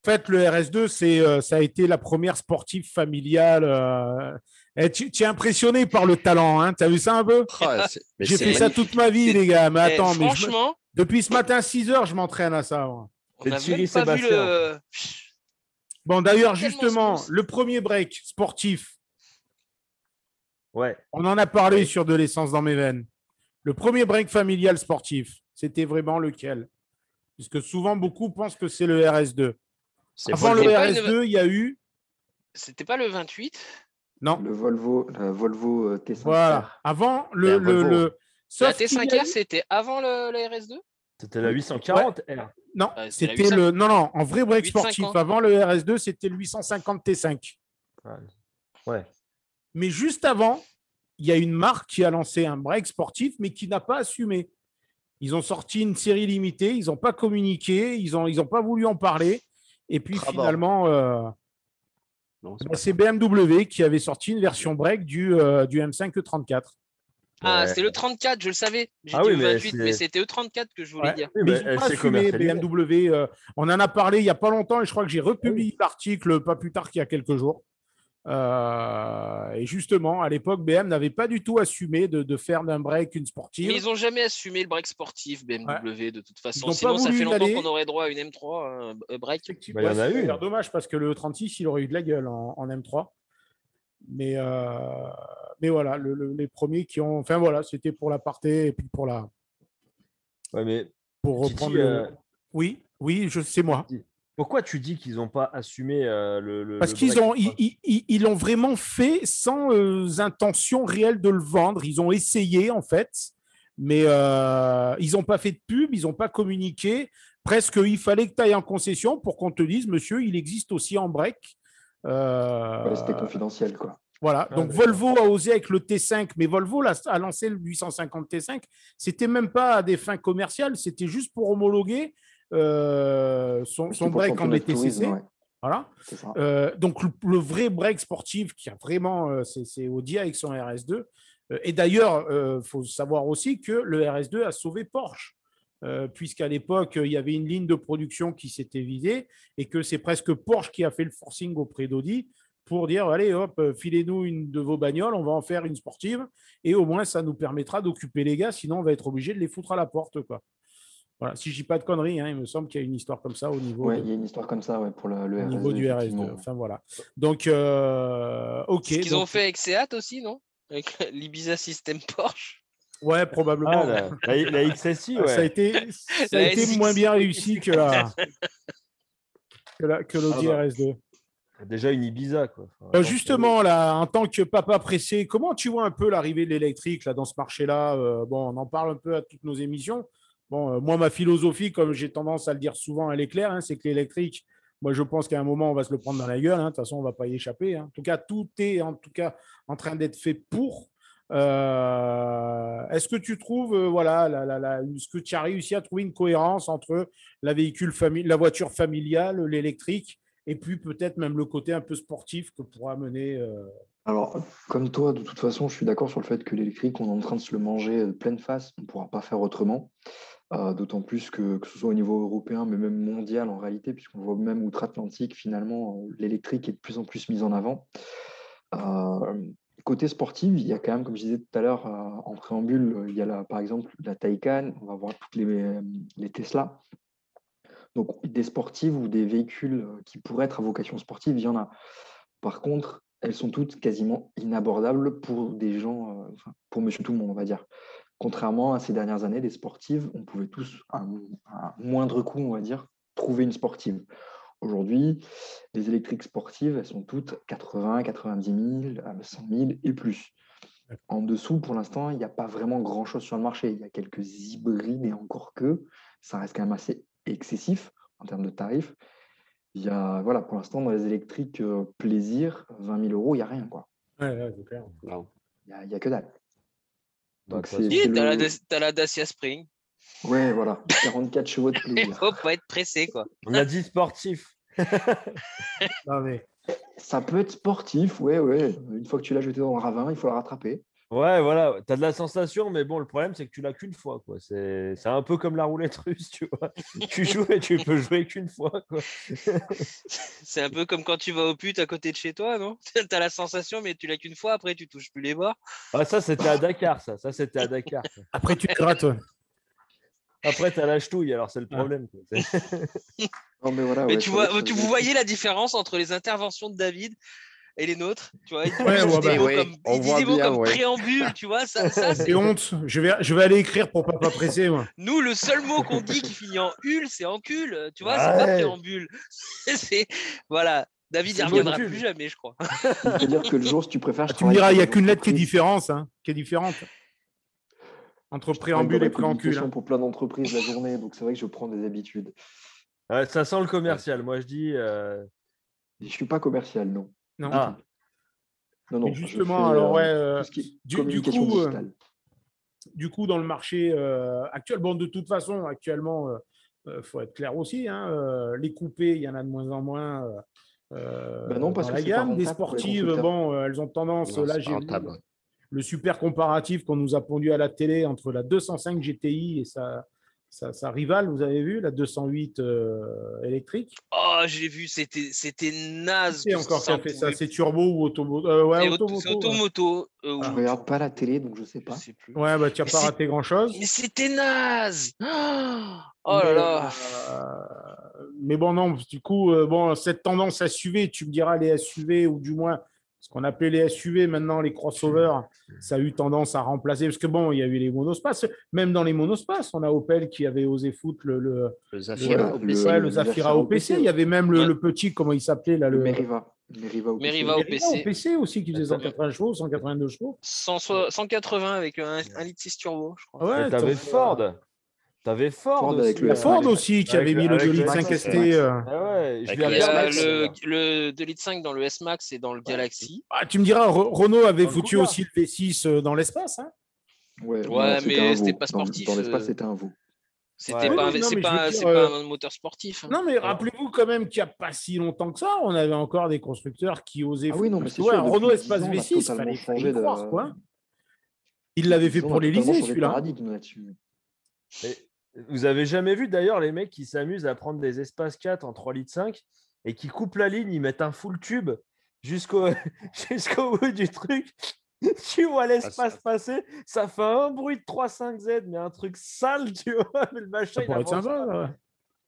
En fait, le RS2, ça a été la première sportive familiale. Et tu es impressionné par le talent, hein. Tu as vu ça un peu? Ah, mais J'ai c'est fait ça toute magnifique. ma vie, C'est- les gars. Mais attends, franchement, depuis ce matin, 6 heures, je m'entraîne à ça, moi. on C'est n'a Thierry même pas vu Sébastien. le. Bon, d'ailleurs, Tellement justement, smooth. le premier break sportif, Ouais. on en a parlé Oui. sur De l'essence dans mes veines. Le premier break familial sportif, c'était vraiment lequel? Puisque souvent, beaucoup pensent que c'est le RS2. C'est Avant le Volvo. pas une- RS2, il y a eu. C'était pas le 28. Non, La Volvo T5R. voilà. Avant C'est un Volvo. La Sauf qu'il y a T5R, eu. c'était avant le RS2. C'était la Oui. 840 R. Non, C'était la c'était 850. le. Non, non, en vrai break 850. sportif, avant le RS2, c'était le 850 T5. Ouais. Mais juste avant, il y a une marque qui a lancé un break sportif, mais qui n'a pas assumé. Ils ont sorti une série limitée, ils n'ont pas communiqué, ils ont pas voulu en parler. Et puis Trabant. finalement, Non, c'est pas c'est ça. BMW qui avait sorti une version break du M5 E34. Ah, Ouais. c'était le 34, je le savais. J'ai Ah dit oui, le mais 28, mais c'est- c'était E34 que je voulais Ouais. dire. Oui, Mais mais ils n'ont elle pas s'est assumé commercialisée. BMW. On en a parlé il n'y a pas longtemps et je crois que j'ai Ah republié l'article pas plus tard qu'il y a quelques jours. Et justement, à l'époque, BM n'avait pas du tout assumé de faire d'un break une sportive. Mais ils n'ont jamais assumé le break sportif BMW de toute Ils façon. n'ont pas Sinon, ça voulu fait y longtemps aller. qu'on aurait droit à une M3 break. Effectivement, Bah, il y en a c'est eu. d'ailleurs dommage parce que le E36, il aurait eu de la gueule en M3. Mais voilà, les premiers qui ont. Enfin voilà, c'était pour l'aparté et puis pour Ouais, mais reprendre Titi, le. Oui, c'est moi. pourquoi tu dis qu'ils n'ont pas assumé Parce le qu'ils break? ont, ils l'ont vraiment fait sans intention réelle de le vendre. Ils ont essayé en fait, mais ils n'ont pas fait de pub, ils n'ont pas communiqué. Presque, il fallait que tu ailles en concession pour qu'on te dise, monsieur, il existe aussi en break. Ouais, c'était confidentiel, quoi. Voilà, donc d'accord. Volvo a osé avec le T5, mais Volvo a lancé le 850 T5. C'était même pas à des fins commerciales, c'était juste pour homologuer son C'était pour le break en championnat de tourisme, ETCC. ouais, Voilà. c'est ça. Donc le vrai break sportif qui a vraiment, c'est Audi avec son RS2. Et d'ailleurs, faut savoir aussi que le RS2 a sauvé Porsche. Puisqu'à l'époque, il y avait une ligne de production qui s'était vidée et que c'est presque Porsche qui a fait le forcing auprès d'Audi pour dire allez hop, filez-nous une de vos bagnoles, on va en faire une sportive et au moins ça nous permettra d'occuper les gars, sinon on va être obligé de les foutre à la porte, quoi. Voilà, si je dis pas de conneries, hein, il me semble qu'il y a une histoire comme ça au niveau, Ouais, il y a une histoire comme ça, ouais, pour le au RS2, niveau du RS2. effectivement. Enfin voilà. Donc ok. Ce qu'ils donc, ont fait avec Seat aussi, non? Avec l'Ibiza System Porsche. ouais, probablement. Ah, la XSI, Ça a ouais. été SX. moins bien réussi que l'Audi Ah bah. RS2. Déjà une Ibiza, quoi. Enfin, Justement, là, en tant que papa pressé, comment tu vois un peu l'arrivée de l'électrique là, dans ce marché-là? Bon, on en parle un peu à toutes nos émissions. Bon, moi, ma philosophie, comme j'ai tendance à le dire souvent, elle est claire, hein, c'est que l'électrique, moi, je pense qu'à un moment, on va se le prendre dans la gueule. Hein. De toute façon, on ne va pas y échapper. Hein. En tout cas, tout est en train d'être fait pour. Est-ce que tu trouves, voilà, est-ce que tu as réussi à trouver une cohérence entre la voiture familiale, l'électrique, et puis peut-être même le côté un peu sportif que pourra amener. Alors, comme toi, de toute façon, je suis d'accord sur le fait que l'électrique, on est en train de se le manger de pleine face, on ne pourra pas faire autrement. D'autant plus que ce soit au niveau européen, mais même mondial en réalité, puisqu'on voit même outre-Atlantique, finalement, l'électrique est de plus en plus mise en avant. Côté sportif, il y a quand même, comme je disais tout à l'heure en préambule, il y a par exemple la Taycan, on va voir toutes les Tesla. Donc des sportives ou des véhicules qui pourraient être à vocation sportive, il y en a. Par contre, elles sont toutes quasiment inabordables pour des gens, pour monsieur tout le monde, on va dire. Contrairement à ces dernières années, des sportives, on pouvait tous, à un moindre coût, on va dire, trouver une sportive. Aujourd'hui, les électriques sportives, elles sont toutes 80, 90 000, 100 000 et plus. En dessous, pour l'instant, il n'y a pas vraiment grand-chose sur le marché. Il y a quelques hybrides et encore que, ça reste quand même assez excessif en termes de tarifs. Il y a, voilà, pour l'instant, dans les électriques plaisir, 20 000 euros, il n'y a rien, quoi. Ouais, c'est clair. Non. Il y a que dalle. Bah, Donc, de toute façon, Si, t'as la Dacia Spring. Ouais, voilà, 44 chevaux de Il plaisir. faut pas être pressé, quoi. on a dit sportif. Non, mais Ça peut être sportif, ouais. Une fois que tu l'as jeté dans le ravin, il faut la rattraper. Ouais, voilà, tu as de la sensation, mais bon, le problème, c'est que tu l'as qu'une fois, quoi. C'est un peu comme la roulette russe, tu vois. Tu joues et tu peux jouer qu'une fois, quoi. C'est un peu comme quand tu vas au pute à côté de chez toi, non? T'as la sensation, mais tu l'as qu'une fois, après tu touches plus les bords. Ah, ça, c'était à Dakar, ça. Ça, c'était à Dakar. ça. après, tu te grattes. Ouais. Après, tu as la ch'touille, alors c'est le Ah. problème. Quoi. Non, mais voilà, Mais ouais, tu sur les- vois, sur les vous électriques. voyez la différence entre les interventions de David et les nôtres, tu vois, il Ouais, dit ouais, des bah, mots oui, comme, on il dit voit des mots bien, comme ouais. préambule, tu vois, ça c'est J'ai honte. Je vais aller écrire pour Papa Pressé, moi. nous le seul mot qu'on dit qui finit en ul, c'est encul, tu vois, c'est pas Ouais. préambule. C'est voilà, David il C'est reviendra module. plus jamais, je crois. C'est-à-dire que le jour, si tu préfères, je Tu me travaille diras, pour il n'y a des qu'une lettre qui est entreprises. différente, hein, qui est différente. Entre Je travaille dans préambule la et préencule. communication Hein. pour plein d'entreprises la journée, donc c'est vrai que je prends des habitudes. Ouais, ça sent le commercial. Moi, je dis. Je suis pas commercial, non. Non. Du Ah, tout. Non, Mais non, je fais justement, alors ouais, tout ce qui est du communication coup, digitale. dans le marché actuel, bon, de toute façon, actuellement, faut être clair aussi, hein, les coupés, il y en a de moins en moins Ben non, parce dans que la c'est pas gamme. Des rentable pour les sportives, constructeurs. bon, elles ont tendance, Non, là c'est pas j'ai vu rentable. le super comparatif qu'on nous a pondu à la télé entre la 205 GTI et sa rivale, vous avez vu, la 208 électrique. Oh, j'ai vu, c'était naze C'est que encore qui ça a en fait ça, pouvait c'est plus. Turbo ou Automoto ouais, C'est Automoto. Ouais. automoto Je Ah. ou regarde pas la télé, donc je sais je pas. sais plus. Ouais, bah tu n'as Mais pas c'est- raté grand-chose. Mais c'était naze. Oh là Mais, là. mais bon, non, du coup, bon, cette tendance SUV, tu me diras les SUV, ou du moins ce qu'on appelait les SUV, maintenant les crossovers, ça a eu tendance à remplacer, parce que bon, il y a eu les monospaces, même dans les monospaces, on a Opel qui avait osé foutre Le Zafira Ouais, OPC. ouais, le le Zafira Zafira OPC, il y ouais. avait même Ouais. le petit, comment il s'appelait là, Le Meriva. Meriva OPC. Meriva Meriva OPC. OPC aussi, qui faisait 180 chevaux, 182 chevaux. 180 avec un litre 6 turbo, je crois. Ouais, et t'avais Ford. T'avais Ford Ford aussi. avec Il y a le Ford S-Max. aussi qui avait mis le 2 avec le litres 5 S-Max, ST. S-Max. Ah ouais, je Avec l'ai le Il y a regardé. S-Max. le 2 litres 5 dans le S-Max et dans le Galaxy. Ah, tu me diras, Renault avait Dans le foutu Kuga. aussi le V6 dans l'espace. Hein. Ouais, Ouais, non, c'était mais un c'était veau. pas sportif. Dans l'espace, c'était un veau. C'était Ouais. pas, Oui, non, mais je veux dire, c'est pas un moteur sportif. Hein. non, mais rappelez-vous quand même qu'il n'y a pas si longtemps que ça, on avait encore des constructeurs qui osaient Ah oui, foutre. non, mais Parce c'est que, ouais, sûr, un depuis Renault 10 Espace ans, on a V6, totalement fallait changé y de... croire, quoi. Il Depuis l'avait fait 10 ans, on a pour totalement l'Elysée, changé de celui-là. paradigme là-dessus. Et vous avez jamais vu d'ailleurs les mecs qui s'amusent à prendre des espaces 4 en 3 litres 5 et qui coupent la ligne, ils mettent un full tube jusqu'au jusqu'au bout du truc. Tu vois l'espace passer, ça fait un bruit de 3.5Z, mais un truc sale, tu vois. Mais le machin, Ça il pourrait être avance sympa. pas. Ouais.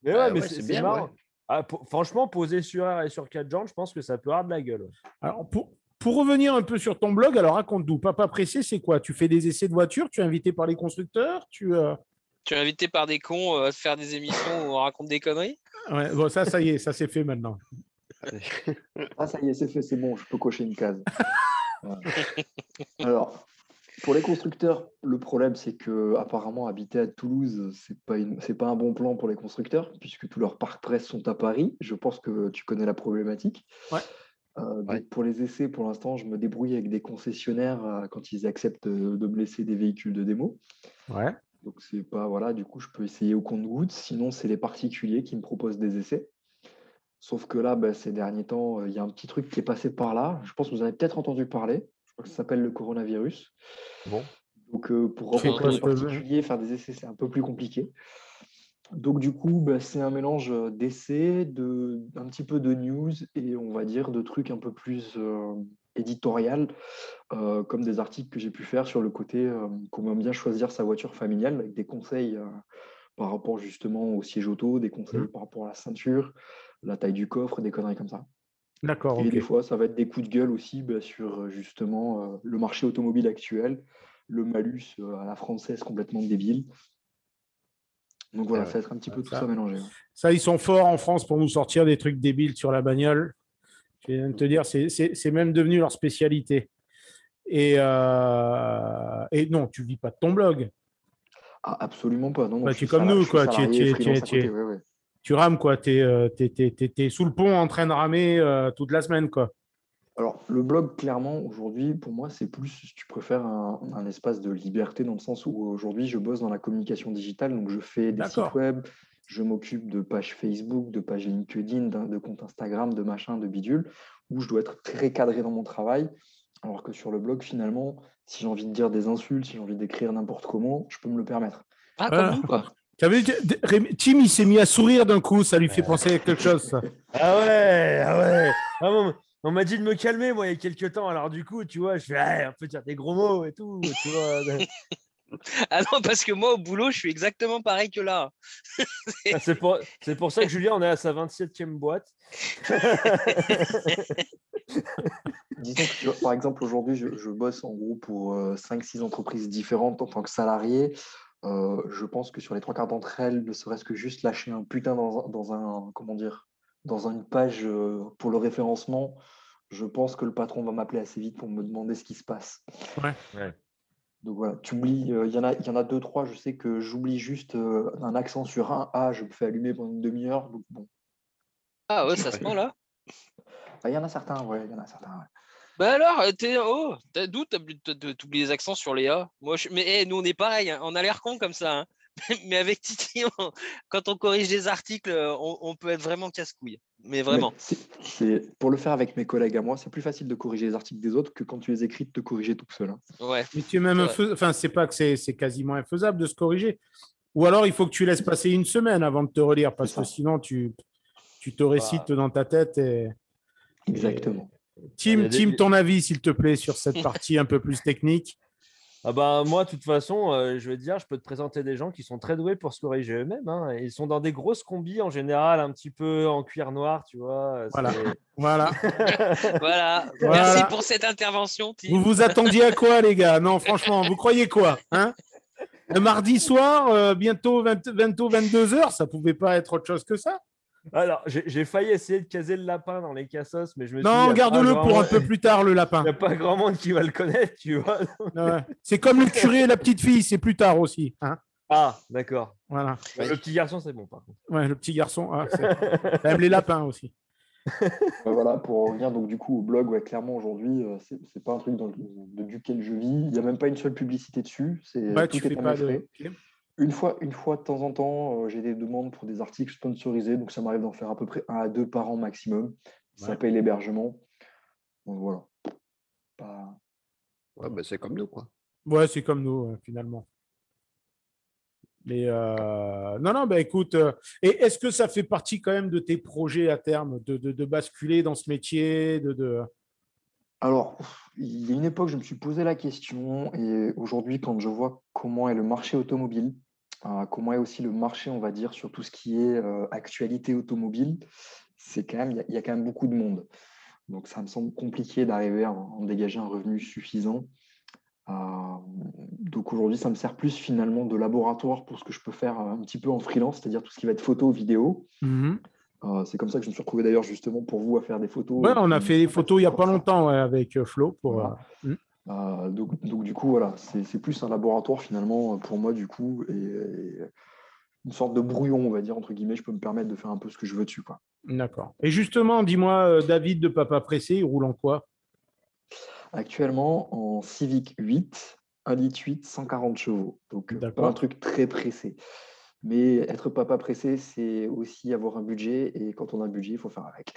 Mais Bah ouais, mais ouais, c'est c'est c'est bien, marrant. ouais. Ah, franchement, poser sur R et sur 4 jantes, je pense que ça peut avoir de la gueule. Alors, pour revenir un peu sur ton blog, alors raconte-nous. Papa Pressé, c'est quoi? Tu fais des essais de voitures? Tu es invité par les constructeurs? Tu es invité par des cons à faire des émissions où on raconte des conneries. Ouais, bon, ça y est, ça s'est fait maintenant. Ah, ça y est, c'est fait, c'est bon, je peux cocher une case. Voilà. Alors, pour les constructeurs, le problème, c'est que apparemment habiter à Toulouse, c'est pas un bon plan pour les constructeurs, puisque tous leurs parcs presse sont à Paris. Je pense que tu connais la problématique. Ouais. Donc Ouais. pour les essais, pour l'instant, je me débrouille avec des concessionnaires quand ils acceptent de me laisser des véhicules de démo. Ouais. Donc c'est pas, voilà, du coup, je peux essayer au compte-gouttes. Sinon, c'est les particuliers qui me proposent des essais. Sauf que là, ces derniers temps, il y a un petit truc qui est passé par là. Je pense que vous en avez peut-être entendu parler. Je crois que ça s'appelle le coronavirus. Bon. Donc, pour Tu fais rencontrer quoi, des particuliers, faire des essais, c'est un peu plus compliqué. Donc, du coup, c'est un mélange d'essais, un petit peu de news et on va dire de trucs un peu plus éditorial, comme des articles que j'ai pu faire sur le côté comment bien choisir sa voiture familiale, avec des conseils par rapport justement au siège auto, des conseils par rapport à la ceinture, la taille du coffre, des conneries comme ça. D'accord, Et ok. des fois, ça va être des coups de gueule aussi sur justement le marché automobile actuel, le malus à la française complètement débile. Donc voilà, ça va être un petit peu tout ça mélangé. Ouais. Ça, ils sont forts en France pour nous sortir des trucs débiles sur la bagnole. Je viens de te dire, c'est même devenu leur spécialité. Et non, tu vis pas de ton blog. Ah, absolument pas. Non, non, Bah, je tu es suis comme nous, je suis quoi. salarié freelance à côté. Ouais, ouais. Tu rames, quoi. Tu es sous le pont en train de ramer toute la semaine, quoi. Alors, le blog, clairement, aujourd'hui, pour moi, c'est plus, si tu préfères, un espace de liberté dans le sens où aujourd'hui, je bosse dans la communication digitale. Donc, je fais des sites D'accord. web, je m'occupe de pages Facebook, de pages LinkedIn, de comptes Instagram, de machin, de bidule, où je dois être très cadré dans mon travail. Alors que sur le blog, finalement, si j'ai envie de dire des insultes, si j'ai envie d'écrire n'importe comment, je peux me le permettre. Ah, Voilà. comme nous, quoi. T'as vu, Tim, il s'est mis à sourire d'un coup. Ça lui fait penser à quelque chose, ça. Ah ouais, ah ouais. Ah bon, on m'a dit de me calmer, moi, il y a quelques temps. Alors, du coup, tu vois, je fais, on peut dire des gros mots et tout, tu vois. Ah non, parce que moi, au boulot, je suis exactement pareil que là. Ah, c'est pour ça que Julien, on est à sa 27e boîte. Disons que, tu vois, par exemple, aujourd'hui, je bosse en gros pour 5-6 entreprises différentes en tant que salarié. Je pense que sur les 3 quarts d'entre elles, ne serait-ce que juste lâcher un putain dans un comment dire, dans une page pour le référencement, je pense que le patron va m'appeler assez vite pour me demander ce qui se passe. Ouais. Donc voilà, tu oublies, il y en a 2-3, je sais que j'oublie juste un accent sur un A, je me fais allumer pendant une demi-heure. Donc bon. Ah ouais, ça se prend là. Il y en a certains, ouais, il y en a certains. Ouais. Bah alors, d'où t'oublies les accents sur les A? Moi, mais nous, on est pareil, hein. On a l'air con comme ça, hein. Mais avec Titi, quand on corrige des articles, on peut être vraiment casse-couille. Mais vraiment. Pour le faire avec mes collègues à moi, c'est plus facile de corriger les articles des autres que quand tu les écris de te corriger tout seul. Hein. Ouais. Mais tu es même enfin, c'est pas que c'est quasiment infaisable de se corriger. Ou alors, il faut que tu laisses passer une semaine avant de te relire, parce que sinon, tu te récites dans ta tête. Exactement. Tim, ton avis, s'il te plaît, sur cette partie un peu plus technique. Ah bah, moi, de toute façon, je veux dire, je peux te présenter des gens qui sont très doués pour se corriger eux-mêmes. Hein. Ils sont dans des grosses combis en général, un petit peu en cuir noir, tu vois. Voilà. Voilà. Merci pour cette intervention, Tim. Vous vous attendiez à quoi, les gars? Non, franchement, vous croyez quoi, hein? Le mardi soir, bientôt 22h, ça pouvait pas être autre chose que ça? Alors, j'ai failli essayer de caser le lapin dans les cassos, mais je me suis dit... Non, garde-le pour un peu plus tard, le lapin. Il n'y a pas grand monde qui va le connaître, tu vois. Ouais. C'est comme le curé et la petite fille, c'est plus tard aussi. Hein. Ah, d'accord. Voilà. Le petit garçon, c'est bon, par contre. Ouais, le petit garçon, même les lapins aussi. Voilà, pour revenir donc du coup au blog, ouais, clairement aujourd'hui, c'est pas un truc duquel je vis. Il n'y a même pas une seule publicité dessus. Tout est à mes frais. Okay. Une fois de temps en temps, j'ai des demandes pour des articles sponsorisés, donc ça m'arrive d'en faire à peu près 1 à 2 par an maximum. Ça paye l'hébergement. Donc voilà. Ouais, bah, c'est comme nous, quoi. Ouais, c'est comme nous, finalement. Mais non, bah écoute, et est-ce que ça fait partie quand même de tes projets à terme de basculer dans ce métier Alors, il y a une époque, je me suis posé la question, et aujourd'hui, quand je vois comment est le marché automobile, comment est aussi le marché, on va dire, sur tout ce qui est actualité automobile, c'est quand même, il y a quand même beaucoup de monde. Donc, ça me semble compliqué d'arriver à en dégager un revenu suffisant. Donc aujourd'hui, ça me sert plus finalement de laboratoire pour ce que je peux faire un petit peu en freelance, c'est-à-dire tout ce qui va être photo, vidéo. C'est comme ça que je me suis retrouvé d'ailleurs justement pour vous à faire des photos. Ouais, on a fait des photos il n'y a pas longtemps avec Flo. Voilà. Donc du coup, voilà, c'est plus un laboratoire finalement pour moi du coup, et une sorte de brouillon, on va dire, entre guillemets, je peux me permettre de faire un peu ce que je veux dessus, quoi. D'accord. Et justement, dis-moi, David de Papa Pressé, il roule en quoi? Actuellement en Civic 8, 1,8 litre, 140 chevaux. Donc pas un truc très pressé. Mais être papa pressé, c'est aussi avoir un budget. Et quand on a un budget, il faut faire avec.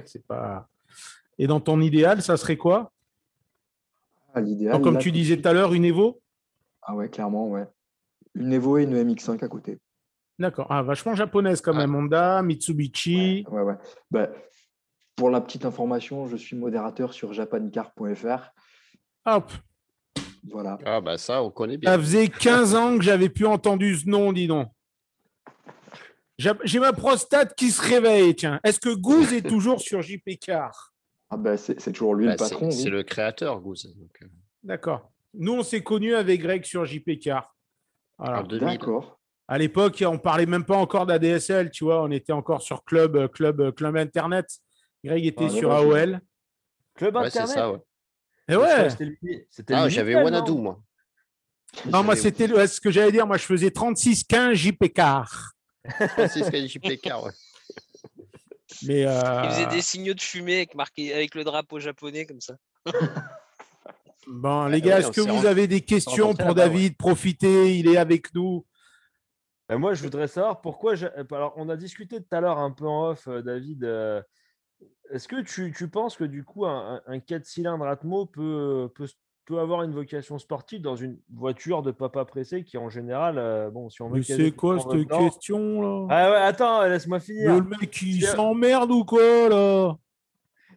C'est pas... Et dans ton idéal, ça serait quoi? L'idéal, comme tu disais tout à l'heure, une Evo? Ah ouais, clairement, ouais. Une Evo et une MX5 à côté. D'accord. Ah, vachement japonaise quand Ouais. même. Honda, Mitsubishi. Ouais. Bah, pour la petite information, je suis modérateur sur japancar.fr. Hop. Voilà. Ah, bah ça, on connaît Ça bien. faisait 15 ans que j'avais plus entendu ce nom, dis donc. J'ai ma prostate qui se réveille, tiens. Est-ce que Gouze est toujours sur JP Car? Ah bah, c'est toujours lui Bah, le patron. c'est oui. le créateur, Gouze. Donc, D'accord. Nous, on s'est connus avec Greg sur JP Car. Voilà. en 2000. D'accord. À l'époque, on parlait même pas encore d'ADSL, tu vois. On était encore sur Club Internet. Greg était Ah, sur là, AOL. Club Ouais, c'est Internet. ça, ouais. Et Je crois ouais. que c'était Ah, le j'avais Minitel, Wanadu, non moi. Non, moi, J'avais c'était ce que j'allais dire. Moi, je faisais 3615 JP Car. Francis KJPK, ouais. Mais Il faisait des signaux de fumée avec le drapeau japonais comme ça. bon, Ouais, les gars, ouais, est-ce on que s'est vous avez des questions rencontrés pour là-bas, David? Profitez, il est avec nous. Moi, je voudrais savoir pourquoi. Alors, on a discuté tout à l'heure un peu en off, David. Est-ce que tu penses que du coup, un 4 cylindres Atmo peut avoir une vocation sportive dans une voiture de papa pressé qui, en général, bon, si on veut Mais caser c'est tout quoi en même cette temps. question là? Ah ouais, attends, laisse-moi Le finir. mec, il Si- s'emmerde ou quoi là?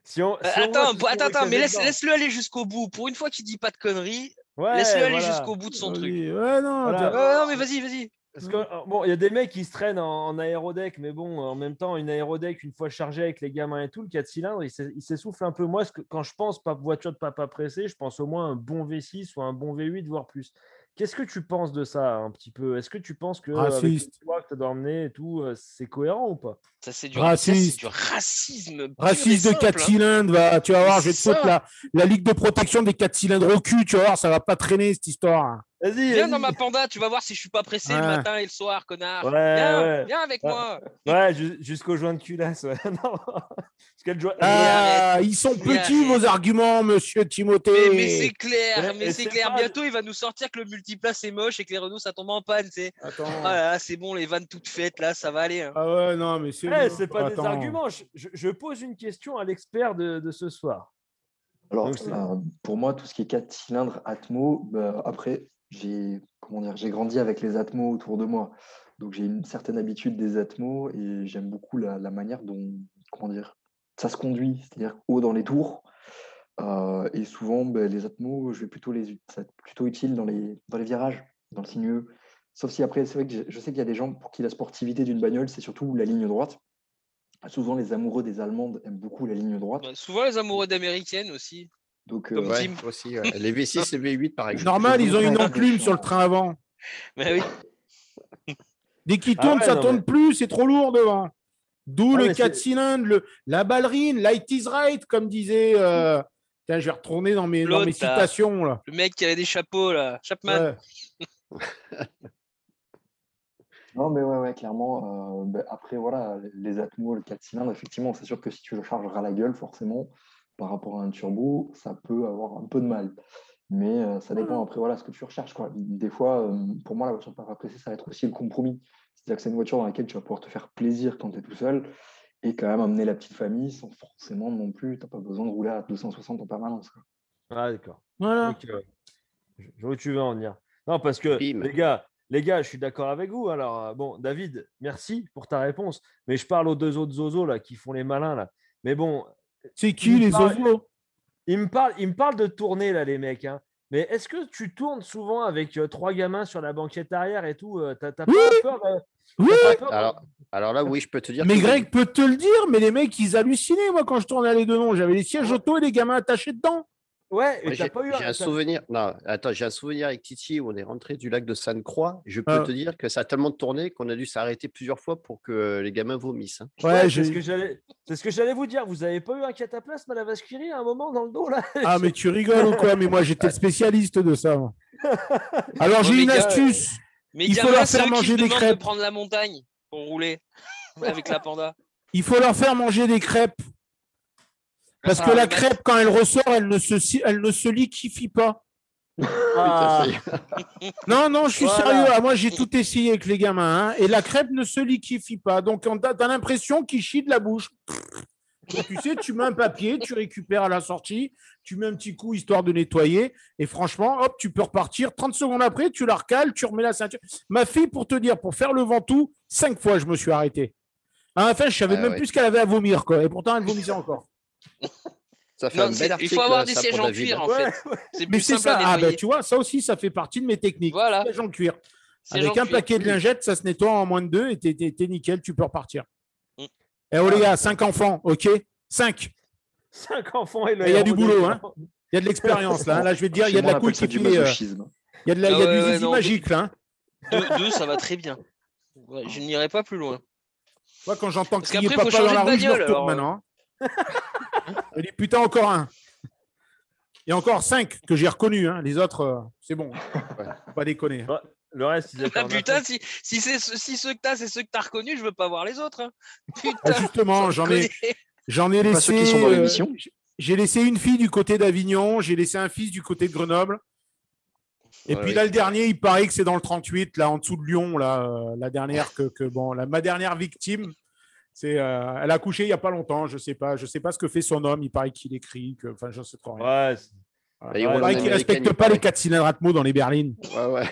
Si on voit Attends, tout ce qu'on veut attends, mais caser dedans. laisse-le aller jusqu'au bout. Pour une fois qu'il dit pas de conneries, laisse-le Ouais, aller voilà. jusqu'au bout de son truc. Vas-y. Ouais, non. Voilà. Non, mais vas-y. Parce que, bon, il y a des mecs qui se traînent en aérodeck, mais bon, en même temps, une aérodeck, une fois chargée avec les gamins et tout, le 4 cylindres, il s'essouffle un peu. Moi, quand je pense voiture de papa pressé, je pense au moins un bon V6 ou un bon V8, voire plus. Qu'est-ce que tu penses de ça un petit peu? Est-ce que tu penses qu'avec le Raciste. poids que tu dois emmener et tout, c'est cohérent ou pas? Ça, c'est du Raciste. racisme pur et Raciste de 4 simple, hein. cylindres, va. Tu vas voir, je vais te C'est foutre ça. la ligue de protection des 4 cylindres au cul, tu vas voir, ça va pas traîner cette histoire. Vas-y, Viens dans vas-y. ma panda, tu vas voir si je suis pas pressé le Ouais. matin et le soir, connard. Ouais. Viens avec Ouais. moi. Ouais, jusqu'au joint de culasse. Ouais. Non. Parce qu'elle joint. Ah, ils sont Mais petits arrête. vos arguments, monsieur Timothée. Mais c'est clair, Et c'est c'est clair. pas- Bientôt, il va nous sortir que le multiplace c'est moche et que les Renault ça tombe en panne, tu sais. Attends. Ah là là, c'est bon, les vannes toutes faites là, ça va aller, hein. Ah ouais, non, mais c'est Eh, bon. c'est pas des Attends. arguments. Je pose une question à l'expert de ce soir. Alors, Donc, c'est- pour moi, tout ce qui est 4 cylindres Atmo, bah, après, j'ai grandi avec les Atmo autour de moi. Donc, j'ai une certaine habitude des Atmo et j'aime beaucoup la manière dont, ça se conduit, c'est-à-dire haut dans les tours. Et souvent, bah, les Atmo, ça va être plutôt utile dans les virages, dans le sinueux. Sauf si après, c'est vrai que je sais qu'il y a des gens pour qui la sportivité d'une bagnole, c'est surtout la ligne droite. Souvent, les amoureux des Allemandes aiment beaucoup la ligne droite. Bah, souvent les amoureux d'américaines aussi. Donc, Comme Ouais, Tim. aussi, ouais. Les V6 et V8, par exemple. Normal, ils ont une voudrais enclume être sur le train avant. Mais oui. Dès qu'ils Ah tournent, ouais, ça non, tourne mais- plus, c'est trop lourd devant. D'où Ah, le mais 4 c'est- cylindres, la ballerine, light is right, comme disait. Tiens, je vais retourner dans mes L'autre, là. citations là. Le mec qui avait des chapeaux là, Chapman. Ouais. Non, mais ouais, clairement. Après, voilà, les Atmo, le 4 cylindres, effectivement, c'est sûr que si tu le charges ras la gueule, forcément, par rapport à un turbo, ça peut avoir un peu de mal. Mais ça dépend après, voilà, ce que tu recherches, quoi. Des fois, pour moi, la voiture pas pressée, ça va être aussi le compromis. C'est-à-dire que c'est une voiture dans laquelle tu vas pouvoir te faire plaisir quand tu es tout seul et quand même amener la petite famille sans forcément non plus, tu n'as pas besoin de rouler à 260 en permanence, quoi. Ah, d'accord. Voilà. Ok, ouais. Je vois où tu veux en venir. Non, parce que Bim. les gars, je suis d'accord avec vous. Alors, bon, David, merci pour ta réponse. Mais je parle aux deux autres zozos là qui font les malins là. Mais bon, C'est qui les oiseaux? ils me parlent de tourner là, les mecs. Hein. Mais est-ce que tu tournes souvent avec 3 gamins sur la banquette arrière et tout? T'as pas Oui. peur Oui. t'as pas peur Alors là, oui, je peux te dire Mais que Greg peut te le dire, mais les mecs, ils hallucinaient, moi, quand je tournais à les deux noms. J'avais les sièges auto et les gamins attachés dedans. Ouais, moi, et t'as pas eu j'ai un souvenir. Non, attends, j'ai un souvenir avec Titi où on est rentré du lac de Sainte-Croix. Je peux Ah. te dire que ça a tellement tourné qu'on a dû s'arrêter plusieurs fois pour que les gamins vomissent, hein. Ouais, j'ai- c'est ce que j'allais vous dire. Vous avez pas eu un cataplasme à la vache qui rit à un moment dans le dos là? Ah, mais tu rigoles ou quoi? Mais moi, j'étais le spécialiste de ça. moi. Alors, j'ai mais une gars, astuce. Mais Il faut gamin, leur c'est faire eux qui manger me des demandent de crêpes. prendre la montagne pour rouler avec la panda. Il faut leur faire manger des crêpes. Parce que Ah, la le mec- crêpe, quand elle ressort, elle ne se liquifie pas. Ah. Putain, ça y est. Non, je suis Voilà. sérieux. Ah, moi, j'ai tout essayé avec les gamins. Hein, et la crêpe ne se liquifie pas. Donc, t'as l'impression qu'ils chient de la bouche. Donc, tu sais, tu mets un papier, tu récupères à la sortie, tu mets un petit coup histoire de nettoyer. Et franchement, hop, tu peux repartir. 30 secondes après, tu la recales, tu remets la ceinture. Ma fille, pour te dire, pour faire le ventoux, 5 fois, je me suis arrêté. À la fin, je savais même plus ce qu'elle avait à vomir, quoi. Et pourtant, elle vomissait encore. Ça fait Non, un bel il article. faut avoir des ça, sièges pour en David. cuir, en Ouais. fait. C'est Mais plus c'est simple à ça. Ah, nettoyer. tu vois, ça aussi, ça fait partie de mes techniques. Voilà. Siège en cuir. Siège Avec en un cuir. paquet de lingettes, ça se nettoie en moins de 2 et t'es nickel, tu peux repartir. Mm. Eh oh les gars, 5 enfants, ok 5. 5 enfants et le Il y a du héros boulot, des hein. gens. Il y a de l'expérience là. Là, je vais te dire, il y Chez a de moi, la on cool appelle ça qui du fait. masochisme. Il y a, Ah il y a ouais, du ouais, zizi non, magique là. Hein. Deux, ça va très bien. Ouais, je n'irai pas plus loin. Moi, quand j'entends Parce crier qu'après, faut papa dans changer la de rue, je me bagnole, retourne alors, maintenant. Je dis putain, encore un. Il y a encore 5 que j'ai reconnus. Hein. Les autres, c'est bon. Faut pas déconner. Ouais, le reste, ils étaient Ah en putain, Afrique. si ceux que t'as, c'est ceux que t'as reconnus, je veux pas voir les autres. Hein. Ah, Putain, justement, sans j'en ai Pas ceux qui laissé. sont dans l'émission. J'ai laissé une fille du côté d'Avignon, j'ai laissé un fils du côté de Grenoble. Et puis là, le dernier, il paraît que c'est dans le 38, là, en dessous de Lyon, là, la dernière ma dernière victime, elle a accouché il n'y a pas longtemps. Je sais pas ce que fait son homme. Il paraît qu'il écrit, enfin, je sais trop rien. Ouais, Il paraît qu'il respecte pas les 4 cylindres Atmo dans les berlines. Ouais.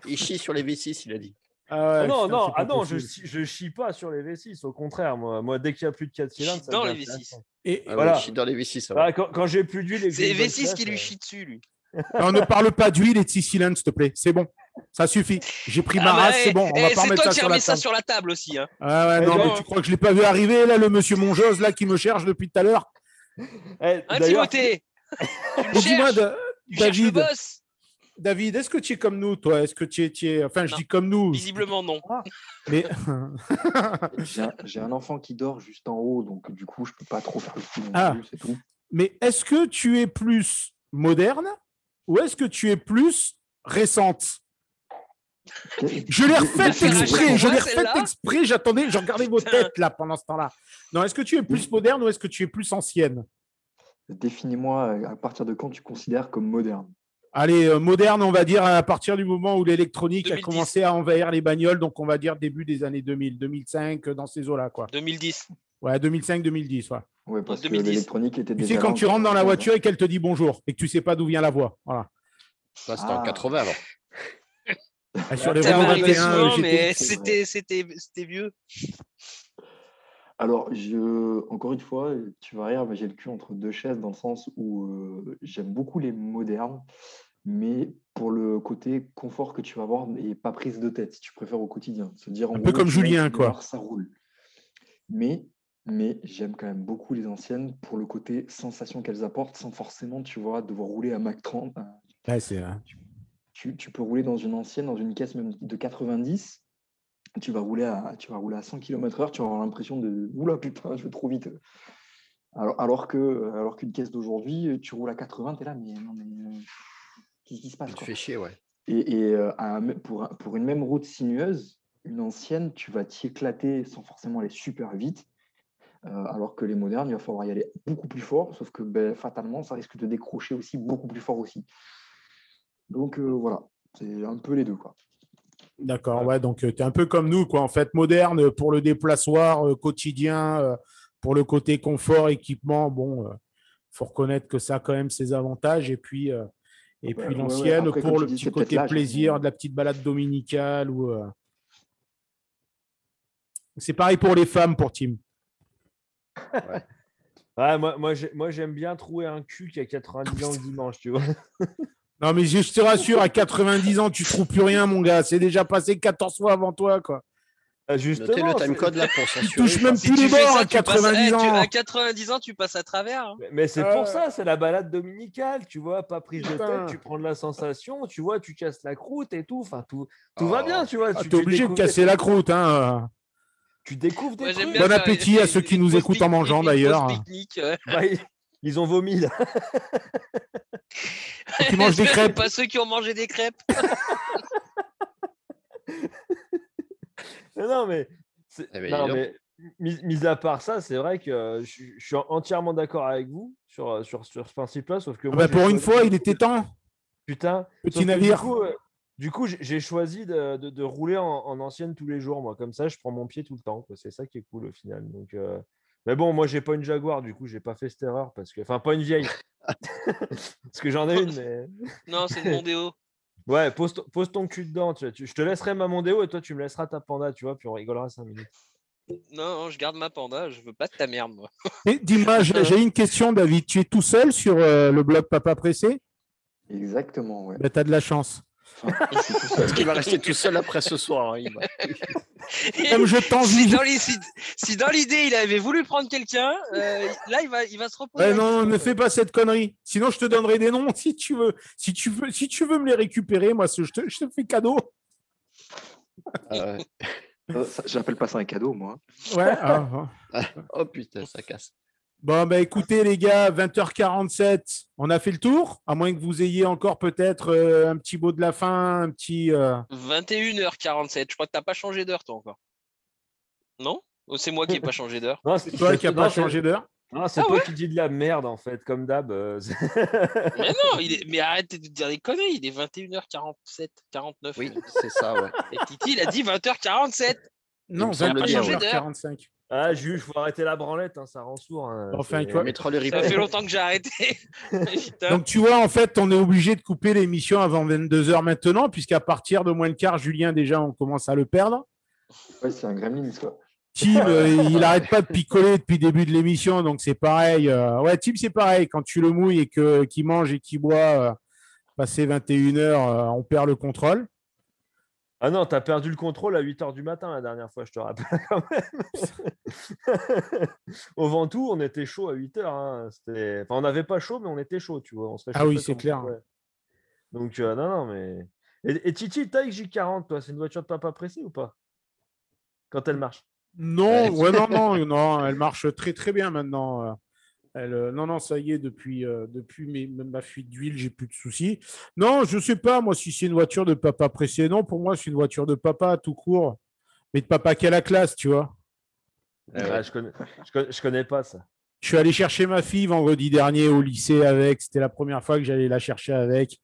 Il chie sur les V6, il a dit. Ah ouais, non, putain, non, c'est pas non, possible. je chie pas sur les V6, au contraire. Moi dès qu'il n'y a plus de 4 cylindres, ça dans devient les V6. intéressant. Et Voilà. Il chie dans les V6, ça va. Ah, quand j'ai plus d'huile et que C'est j'ai une bonne V6 qui classe, lui chie dessus, lui. on ne parle pas d'huile et de 6 cylindres, s'il te plaît. C'est bon. Ça suffit. J'ai pris ma race, c'est bon. On va pas c'est remettre toi ça qui sur la remets ça table. sur la table aussi. Hein. Ah ouais, non, genre, mais tu crois que je l'ai pas vu arriver, là, le monsieur Mongeuse, là, qui me cherche depuis tout à l'heure? Hein, d'ailleurs, Timothée, tu me Mais dis-moi, cherches, tu cherches le boss. David, est-ce que tu es comme nous, toi? Est-ce que tu es... Enfin, je Non. dis comme nous. Visiblement, non. Mais J'ai un enfant qui dort juste en haut, donc du coup, je peux pas trop faire le coup non Ah. plus, c'est tout. Mais est-ce que tu es plus moderne ou est-ce que tu es plus récente? Je l'ai refaite exprès, celle-là. j'attendais, je regardais vos têtes là pendant ce temps-là. Non, est-ce que tu es plus moderne ou est-ce que tu es plus ancienne? Définis-moi à partir de quand tu considères comme moderne. Allez, moderne, on va dire à partir du moment où l'électronique a 2010. commencé à envahir les bagnoles, donc on va dire début des années 2000, 2005, dans ces eaux-là, quoi. 2010. Ouais, 2005-2010, ouais. Ouais, parce que 2010. l'électronique était Tu déjà sais, quand là, tu rentres dans la ouais. voiture et qu'elle te dit bonjour et que tu sais pas d'où vient la voix. Voilà. Ça, c'était en 80 alors. Ah, sur les Ça Renault m'arrivait 21, souvent, GT. mais c'est c'était vieux. Alors, encore une fois, tu vas rire, mais j'ai le cul entre deux chaises dans le sens où j'aime beaucoup les modernes, mais pour le côté confort que tu vas avoir et pas prise de tête, si tu préfères au quotidien. Se dire, en Un peu gros, comme tu montes, Julien, tu quoi. démarres, ça roule. Mais j'aime quand même beaucoup les anciennes pour le côté sensation qu'elles apportent sans forcément, tu vois, devoir rouler à Mach 30. Ouais, c'est... Tu peux rouler dans une ancienne, dans une caisse même de 90. Tu vas rouler à 100 km/h, tu vas avoir l'impression de oula putain, je vais trop vite. Alors qu'une caisse d'aujourd'hui, tu roules à 80, tu es là, mais non, mais qu'est-ce qui se passe Tu te quoi. fais chier, ouais. Et pour une même route sinueuse, une ancienne, tu vas t'y éclater sans forcément aller super vite. Alors que les modernes, il va falloir y aller beaucoup plus fort, sauf que fatalement, ça risque de décrocher aussi beaucoup plus fort aussi. Donc voilà, c'est un peu les deux, quoi. D'accord, ouais, donc tu es un peu comme nous, quoi, en fait, moderne pour le déplaçoir quotidien, pour le côté confort, équipement, bon, faut reconnaître que ça a quand même ses avantages, et puis Ouais, l'ancienne après, comme pour tu le dis, petit c'est peut-être côté l'âge, plaisir, mais- de la petite balade dominicale. C'est pareil pour les femmes, pour Tim. Ouais, moi j'aime bien trouver un cul qui a 90 ans le dimanche, tu vois. Non, mais je te rassure, à 90 ans, tu ne trouves plus rien, mon gars. C'est déjà passé 14 fois avant toi, quoi. Notez Justement, le timecode là pour censurer. touches même Si plus tu les fais bords ça, à tu passes, 90 ans. à 90 ans, tu passes à travers. Hein. mais c'est pour ça, c'est la balade dominicale, tu vois, pas prise de Putain. tête, tu prends de la sensation, tu vois, tu casses la croûte et tout, enfin tout va bien, tu vois. Ah, tu t'es obligé de découvres casser des la trucs, croûte, hein. Tu découvres des Moi, j'aime trucs. bien Bon faire appétit à ceux qui une nous pause écoutent en pique-nique, mangeant, une d'ailleurs. pause pique-nique, ouais. Bah, ils ont vomi là. Qui mangent des crêpes. Pas ceux qui ont mangé des crêpes. Non, mais, Eh ben, non, dis donc. mais mis à part ça, c'est vrai que je suis entièrement d'accord avec vous sur ce principe-là, sauf que moi, Bah, j'ai pour une choisi- fois, il était temps. Putain, Petit sauf que navire. Du coup, j'ai choisi de rouler en ancienne tous les jours, moi. Comme ça, je prends mon pied tout le temps, quoi. C'est ça qui est cool au final. Donc, Mais bon, moi, j'ai pas une Jaguar, du coup, j'ai pas fait cette erreur parce que, enfin, pas une vieille, parce que j'en ai une, mais Non, c'est une Mondeo. ouais, pose ton cul dedans. Je te laisserai ma Mondeo et toi, tu me laisseras ta Panda, tu vois, puis on rigolera 5 minutes. Non, je garde ma Panda, je veux pas de ta merde, moi. Et dis-moi, j'ai une question, David. Tu es tout seul sur le blog Papa Pressé? Exactement, ouais. Ben, tu as de la chance. Enfin, je suis tout seul. Parce qu'il va rester tout seul après ce soir. Hein, Comme je t'envie. Si dans l'idée il avait voulu prendre quelqu'un, là il va se reposer. Ouais, la non, question. ne fais pas cette connerie. Sinon, je te donnerai des noms si tu veux. Si tu veux me les récupérer, moi, je te fais cadeau. J'appelle pas ça un cadeau, moi. Ouais. Oh putain, ça casse. Bon, ben écoutez, les gars, 20h47, on a fait le tour. À moins que vous ayez encore peut-être un petit mot de la fin, un petit. 21h47, je crois que t'as pas changé d'heure toi encore. Non? Ou c'est moi qui ai pas changé d'heure? Non, C'est toi qui n'as pas changé d'heure. Non, c'est toi qui dis de la merde, en fait, comme d'hab. Mais non, mais arrête de dire des conneries, il est 21h47, 49. Oui, c'est ça, ouais. Et Titi, il a dit 20h47. Non, me semble bien, 21h45. Ah, Jules, faut arrêter la branlette, hein, ça rend sourd. Hein. Enfin, C'est- tu vois. On mettra le Ça replay. fait longtemps que j'ai arrêté. Putain. Donc, tu vois, en fait, on est obligé de couper l'émission avant 22h maintenant, puisqu'à partir de moins le quart, Julien, déjà, on commence à le perdre. Ouais, c'est un gremlin, quoi. Tim, il n'arrête pas de picoler depuis le début de l'émission, donc c'est pareil. Ouais, Tim, c'est pareil. Quand tu le mouilles et qu'il mange et qu'il boit, passé 21h, on perd le contrôle. Ah non, t'as perdu le contrôle à 8h du matin la dernière fois, je te rappelle quand même. Au Ventoux, on était chaud à 8h. Hein. Enfin, on n'avait pas chaud, mais on était chaud, tu vois. On se Ah oui, réchauffait c'est comme clair. on pouvait. Donc, non, mais. Et Titi, t'as J40, toi, c'est une voiture de papa pressée ou pas? Quand elle marche. Non, ouais, non, elle marche très très bien maintenant. Non, ça y est, depuis ma fuite d'huile, j'ai plus de soucis. Non, je sais pas, moi, si c'est une voiture de papa pressé. Non, pour moi, c'est une voiture de papa tout court, mais de papa qui a la classe, tu vois. Ah, je connais pas ça. Je suis allé chercher ma fille vendredi dernier au lycée avec. C'était la première fois que j'allais la chercher avec.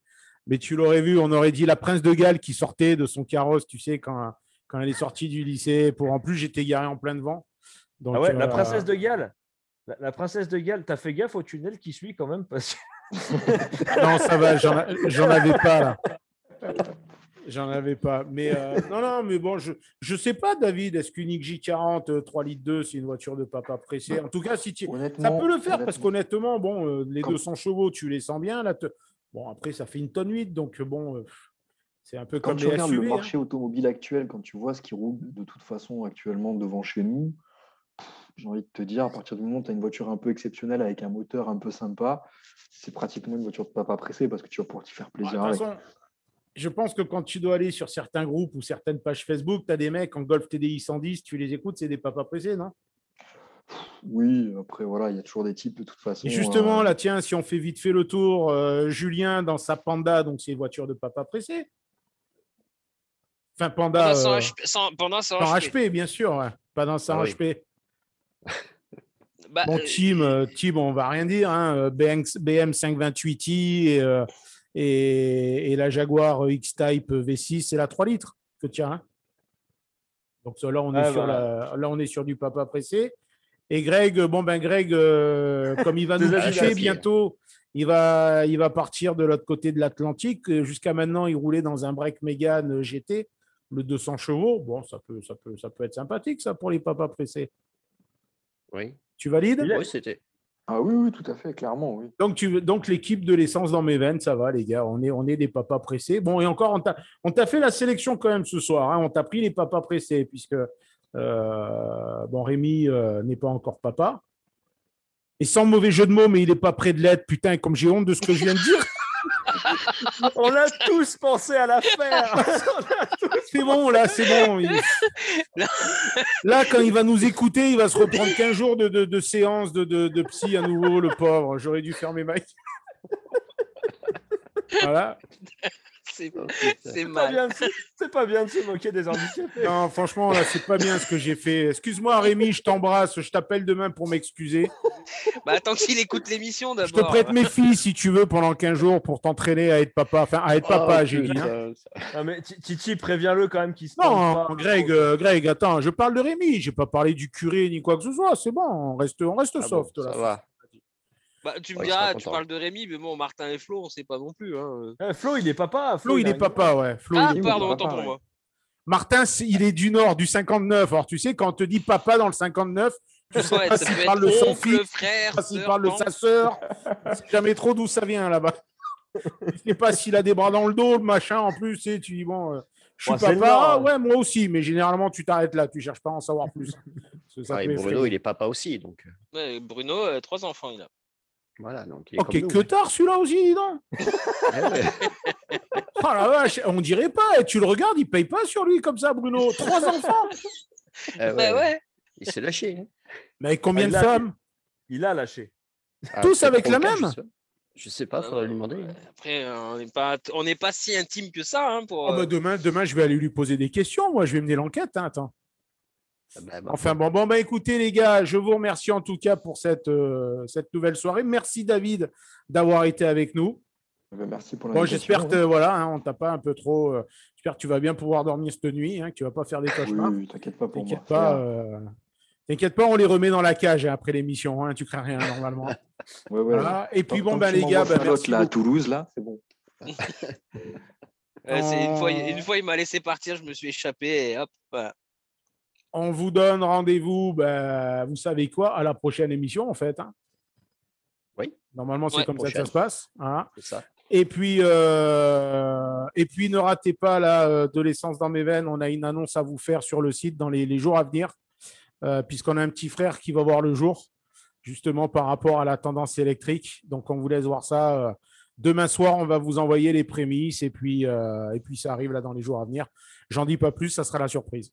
Mais tu l'aurais vu, on aurait dit la Prince de Galles qui sortait de son carrosse, tu sais, quand elle est sortie du lycée. En plus, j'étais garé en plein devant. Donc, Ah ouais, la princesse de Galles. La princesse de Galles, t'as fait gaffe au tunnel qui suit quand même parce que... Non, ça va, j'en avais pas là. J'en avais pas. Mais non, mais bon, je sais pas, David, est-ce qu'une XJ40 3 litres 2, c'est une voiture de papa pressé? En tout cas, si tu... ça peut le faire parce qu'honnêtement, bon, les 200 chevaux, tu les sens bien. Là, bon, après, ça fait 1,8 tonne, donc bon, c'est un peu Quand comme tu les regardes SUV. le marché automobile actuel, quand tu vois ce qui roule de toute façon actuellement devant chez nous, j'ai envie de te dire, à partir du moment où tu as une voiture un peu exceptionnelle avec un moteur un peu sympa, c'est pratiquement une voiture de papa pressé parce que tu vas pouvoir t'y faire plaisir De toute avec. façon, je pense que quand tu dois aller sur certains groupes ou certaines pages Facebook, tu as des mecs en Golf TDI 110, tu les écoutes, c'est des papas pressés, non? Oui, après, voilà, il y a toujours des types de toute façon. Et justement, là, tiens, si on fait vite fait le tour, Julien dans sa Panda, donc c'est une voiture de papa pressé. Enfin, Panda. Pendant sans HP, bien sûr, ouais. Pas dans sa HP. Bah, bon, Tim, on va rien dire. Hein. BM 528i et la Jaguar X-Type V6, c'est la 3 litres que tu as. Hein. Donc là, on est sur du papa pressé. Et Greg, comme il va nous quitter bientôt, il va partir de l'autre côté de l'Atlantique. Jusqu'à maintenant, il roulait dans un break Mégane GT, le 200 chevaux. Bon, ça peut être sympathique, ça, pour les papas pressés. Oui. Tu valides? Oui, c'était. Ah oui, tout à fait, clairement, oui. Donc l'équipe de l'essence dans mes veines, ça va, les gars. On est des papas pressés. Bon, et encore, on t'a fait la sélection quand même ce soir. Hein. On t'a pris les papas pressés, puisque Rémi n'est pas encore papa. Et sans mauvais jeu de mots, mais il n'est pas près de l'être. Putain, comme j'ai honte de ce que je viens de dire. On a tous pensé à l'affaire. C'est bon, là, c'est bon. Là, quand il va nous écouter, il va se reprendre 15 jours de séance de psy à nouveau, le pauvre. J'aurais dû fermer ma gueule. Voilà. C'est Oh, putain. c'est mal. C'est pas bien de se moquer des handicapés. Non, franchement, là, c'est pas bien ce que j'ai fait. Excuse-moi, Rémi, je t'embrasse. Je t'appelle demain pour m'excuser. Bah, attends qu'il écoute l'émission Je te d'abord. prête mes filles si tu veux pendant 15 jours pour t'entraîner à être papa. Enfin, à être papa, Oh, j'ai dit. Hein. putain, Ah, mais Titi, préviens-le quand même qu'il se tente Non, pas. Greg, attends, je parle de Rémi. J'ai pas parlé du curé ni quoi que ce soit. C'est bon, on reste Ah soft. bon, là. ça va. Bah, tu me Ouais, il diras, sera tu content. parles de Rémi, mais bon, Martin et Flo, on sait pas non plus. Hein. Flo, il est papa. Flo, il a est un papa, ouais. Flo, Ah, il est oui, pardon, papa, autant pour ouais. moi. Martin, il est du nord, du 59. Alors, tu sais, quand on te dit papa dans le 59, tu sais Ouais, pas ça s'il peut parle de être son oncle, fils, frère, pas s'il sœur, parle de tante. sa sœur. Tu sais jamais trop d'où ça vient là-bas. Tu sais pas s'il a des bras dans le dos, le machin. En plus, tu sais, tu dis, bon, je suis Bon, c'est le papa. Nord, Ah, hein. ouais, moi aussi. Mais généralement, tu t'arrêtes là. Tu cherches pas à en savoir plus. Parce que ça Ah, peut et Bruno, effrayer. il est papa aussi. Donc, Ouais, Bruno, 3 enfants, il a. voilà. Donc, il est Ok, comme nous. que tard celui-là aussi, dis donc. Eh ouais. Oh la vache, on dirait pas. Tu le regardes, il paye pas sur lui comme ça, Bruno. 3 enfants. Eh Bah ouais. Il s'est lâché. Hein. Mais avec combien Ah, de il a- femmes? Il a lâché. Ah, Tous peut-être avec 3 la ou 4, même? Je sais pas, faudrait lui demander. Ouais, Hein. après, on n'est pas si intime que ça. Hein, pour, Oh, bah, demain, je vais aller lui poser des questions. Moi, je vais mener l'enquête. Hein, attends. Bah, Enfin bon, bah écoutez les gars, je vous remercie en tout cas pour cette nouvelle soirée. Merci David d'avoir été avec nous. Merci pour Bon, l'invitation. j'espère que voilà, hein, on t'a pas un peu trop. J'espère que tu vas bien pouvoir dormir cette nuit, hein, que tu vas pas faire des cauchemars. Oui, t'inquiète pas pour moi. T'inquiète pas, t'inquiète pas, on les remet dans la cage hein, après l'émission. Hein, tu crains rien normalement. Ouais, ouais. Voilà. Et puis Tant- bon, tant ben que les tu gars, m'envoies ben, Charlotte, merci là, à beaucoup. Toulouse, là, c'est bon. c'est une fois, il m'a laissé partir, je me suis échappé et hop. Voilà. On vous donne rendez-vous, ben, vous savez quoi, à la prochaine émission en fait. Hein. Oui. Normalement, c'est Ouais, comme ça que ça prochaine. se passe. Hein. C'est ça. Et puis, ne ratez pas là, de l'essence dans mes veines. On a une annonce à vous faire sur le site dans les jours à venir, puisqu'on a un petit frère qui va voir le jour, justement par rapport à la tendance électrique. Donc, on vous laisse voir ça. Demain soir, on va vous envoyer les prémices et puis ça arrive là dans les jours à venir. J'en dis pas plus, ça sera la surprise.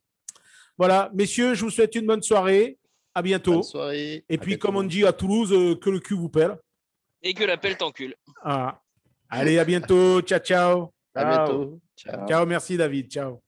Voilà, messieurs, je vous souhaite une bonne soirée. À bientôt. Bonne soirée. Et À puis, bientôt. comme on dit à Toulouse, que le cul vous pèle. Et que l'appel t'encule. Ah. Allez, à bientôt. Ciao, ciao. À bientôt. Ciao. Ciao, merci David. Ciao.